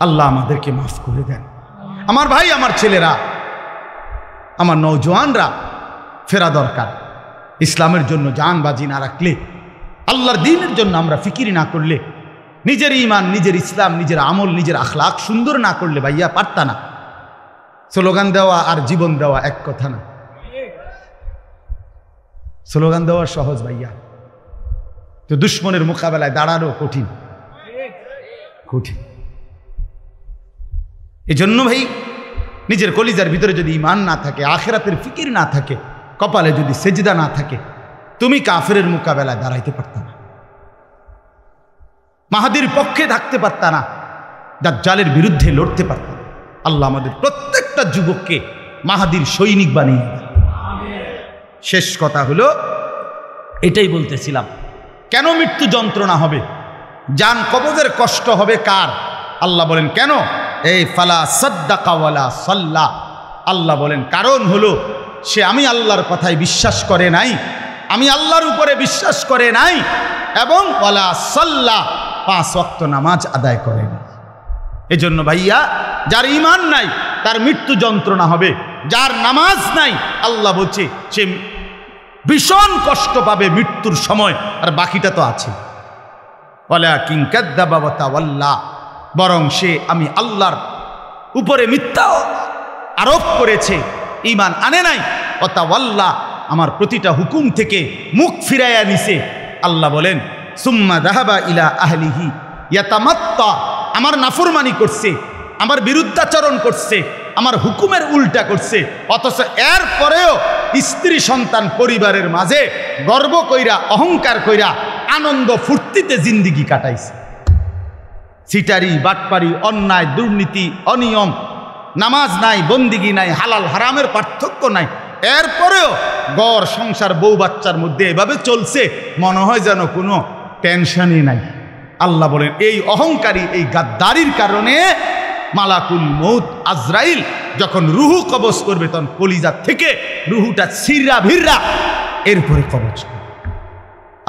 আল্লাহ আমাদেরকে মাফ করে দেন। আমার ভাই, আমার ছেলেরা, আমার নওজোয়ানরা ফেরা দরকার। ইসলামের জন্য জান বাজি না রাখলে, আল্লাহর দ্বীনের জন্য আমরা ফিকির না করলে, নিজের ঈমান, নিজের ইসলাম, নিজের আমল, নিজের আখলাক সুন্দর না করলে ভাইয়া পারতা না। স্লোগান দেওয়া আর জীবন দেওয়া এক কথা না। স্লোগান দেওয়া সহজ ভাইয়া, তো দুশ্মনের মোকাবেলায় দাঁড়ানো কঠিন। এজন্য ভাই, নিজের কলিজার ভিতরে যদি ঈমান না থাকে, আখিরাতের ফিকির না থাকে, কপালে যদি সেজদা না থাকে, তুমি কাফেরের মোকাবেলায় দাঁড়াইতে পারতা না, মাহাদির পক্ষে থাকতে পারতা না, দাজ্জালের বিরুদ্ধে লড়তে পারতা না। আল্লাহ আমাদের প্রত্যেকটা যুবককে মাহাদির সৈনিক বানিয়ে দেন। শেষ কথা হলো এটাই বলতেছিলাম, কেন মৃত্যু যন্ত্রণা হবে, জান কবজের কষ্ট হবে কার? আল্লাহ বলেন কেন? এই ফালা সাদ্দাকা ওয়ালা সাল্লা। আল্লাহ বলেন কারণ হলো সে আমি আল্লাহর কথায় বিশ্বাস করে নাই, আমি আল্লাহর উপরে বিশ্বাস করে নাই, এবং ওয়ালা সাল্লা 5 ওয়াক্ত নামাজ আদায় করে না। এজন্য ভাইয়া, যার ঈমান নাই তার মৃত্যু যন্ত্রণা হবে, যার নামাজ নাই আল্লাহ বলছে সে ভীষণ কষ্ট পাবে মৃত্যুর সময়। আর বাকিটা তো আছে, ওয়ালাকিন কাযযাবা ওয়া তাওয়াল্লা, বরং সে আমি আল্লাহর উপরে মিথ্যা আরোপ করেছে, ঈমান আনে নাই। ওয়া তাওয়াল্লা, আমার প্রতিটা হুকুম থেকে মুখ ফিরাইয়া নিছে। আল্লাহ বলেন সুম্মা যাহাবা ইলা আহলিহি ইয়াতামাত্তা, আমার নাফরমানি করছে, আমার বিরুদ্ধাচরণ করছে, আমার হুকুমের উল্টা করছে, অথচ এর পরেও স্ত্রী সন্তান পরিবারের মাঝে গর্ব কইরা, অহংকার কইরা, আনন্দ ফুর্তিতে জিন্দিগি কাটাইছে। সিটারি, বাটপারি, অন্যায়, দুর্নীতি, অনিয়ম, নামাজ নাই, বন্দিগি নাই, হালাল হারামের পার্থক্য নাই, এরপরেও ঘর সংসার বউ বাচ্চার মধ্যে এভাবে চলছে, মনে হয় যেন কোনো টেনশনই নাই। আল্লাহ বলেন এই অহংকারী, এই গাদ্দারির কারণে মালাকুল মউত আজরাইল যখন রুহু কবজ করবে, তখন কলিজা থেকে রুহুটা ছিঁড়া ভিড়া এরপরে কবজ করবে।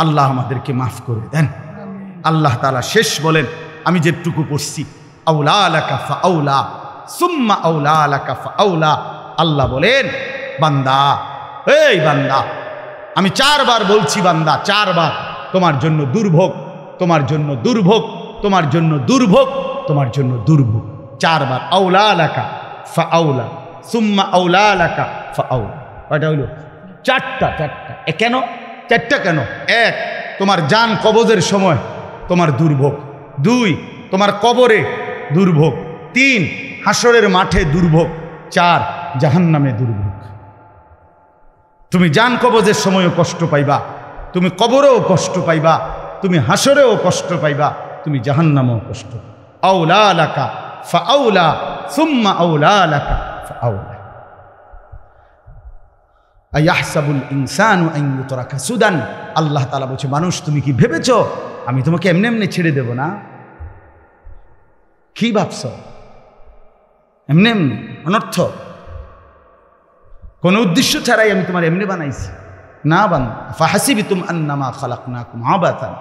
আল্লাহ আমাদেরকে মাফ করে দেন। আল্লাহ তাআলা শেষ বলেন, আমি যেটুকু পড়ছি, আউলা লাকা ফাআউলা সুম্মা আউলা লাকা ফাআউলা। আল্লাহ বলেন বান্দা, এই বান্দা, আমি 4 বার বলছি বান্দা, 4 বার তোমার জন্য দুর্ভোগ, তোমার জন্য দুর্ভোগ, তোমার জন্য দুর্ভোগ, তোমার জন্য দুর্ভোগ। 4 বার আউলা লাকা ফাআউলা সুম্মা আউলা লাকা ফাআউলা। কয়টা হইল? 4টা। কেন 4টা কেন? 1, তোমার জান কবজের সময় তোমার দুর্ভোগ। 2, তোমার কবরে দুর্ভোগ। 3, হাসরের মাঠে দুর্ভোগ। 4, জাহান্নামে দুর্ভোগ। তুমি জান কবজের সময়ও কষ্ট পাইবা, তুমি কবরেও কষ্ট পাইবা, তুমি হাসরেও কষ্ট পাইবা, তুমি জাহান্নামেও কষ্ট। আউলা লাকা ফাআউলা সুম্মা আউলা লাকা ফাআউলা। আয়াহসাবুল ইনসানু আন ইউতরাকা সুদান। আল্লাহ তাআলা বলছে, মানুষ তুমি কি ভেবেছো আমি তোমাকে এমনি এমনি ছেড়ে দেব না? কি ভাবছ? এমনি এমনি অনর্থ, কোন উদ্দেশ্য ছাড়াই আমি তোমার এমনি বানাইছি না। বান্দা ফাহাসিবিতুম আন্নামা খালাকনাকুম আবাতান।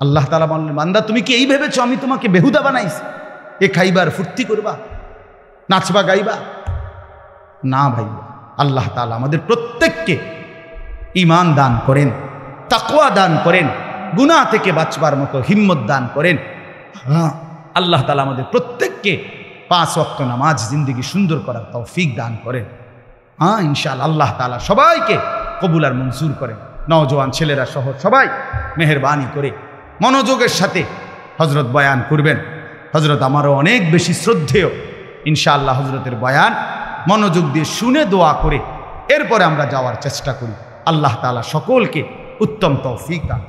আল্লাহ তাআলা বললেন, বান্দা তুমি কি এই ভেবেছো আমি তোমাকে বেহুদা বানাইছি, এ খাইবার ফুর্তি করবা, নাচবা গাইবা? না ভাই, আল্লাহ তাআলা আমাদের প্রত্যেককে ঈমান দান করেন, তাকওয়া দান করেন, গুনাহ থেকে বাঁচবার মতো হিম্মত দান করেন। আল্লাহ তাআলা আমাদের প্রত্যেককে 5 ওয়াক্ত নামাজ জিন্দেগি সুন্দর করার তৌফিক দান করেন। ইনশাআল্লাহ আল্লাহ তাআলা সবাইকে কবুল আর মঞ্জুর করেন। নওজোয়ান ছেলেরা সহ সবাই মেহেরবানি করে মনোযোগের সাথে হজরত বয়ান করবেন। হজরত আমারও অনেক বেশি শ্রদ্ধেয়। ইনশাআল্লাহ হজরতের বয়ান মনোযোগ দিয়ে শুনে দোয়া করে এরপরে আমরা যাওয়ার চেষ্টা করি। আল্লাহ তাআলা সকলকে উত্তম তৌফিক দান।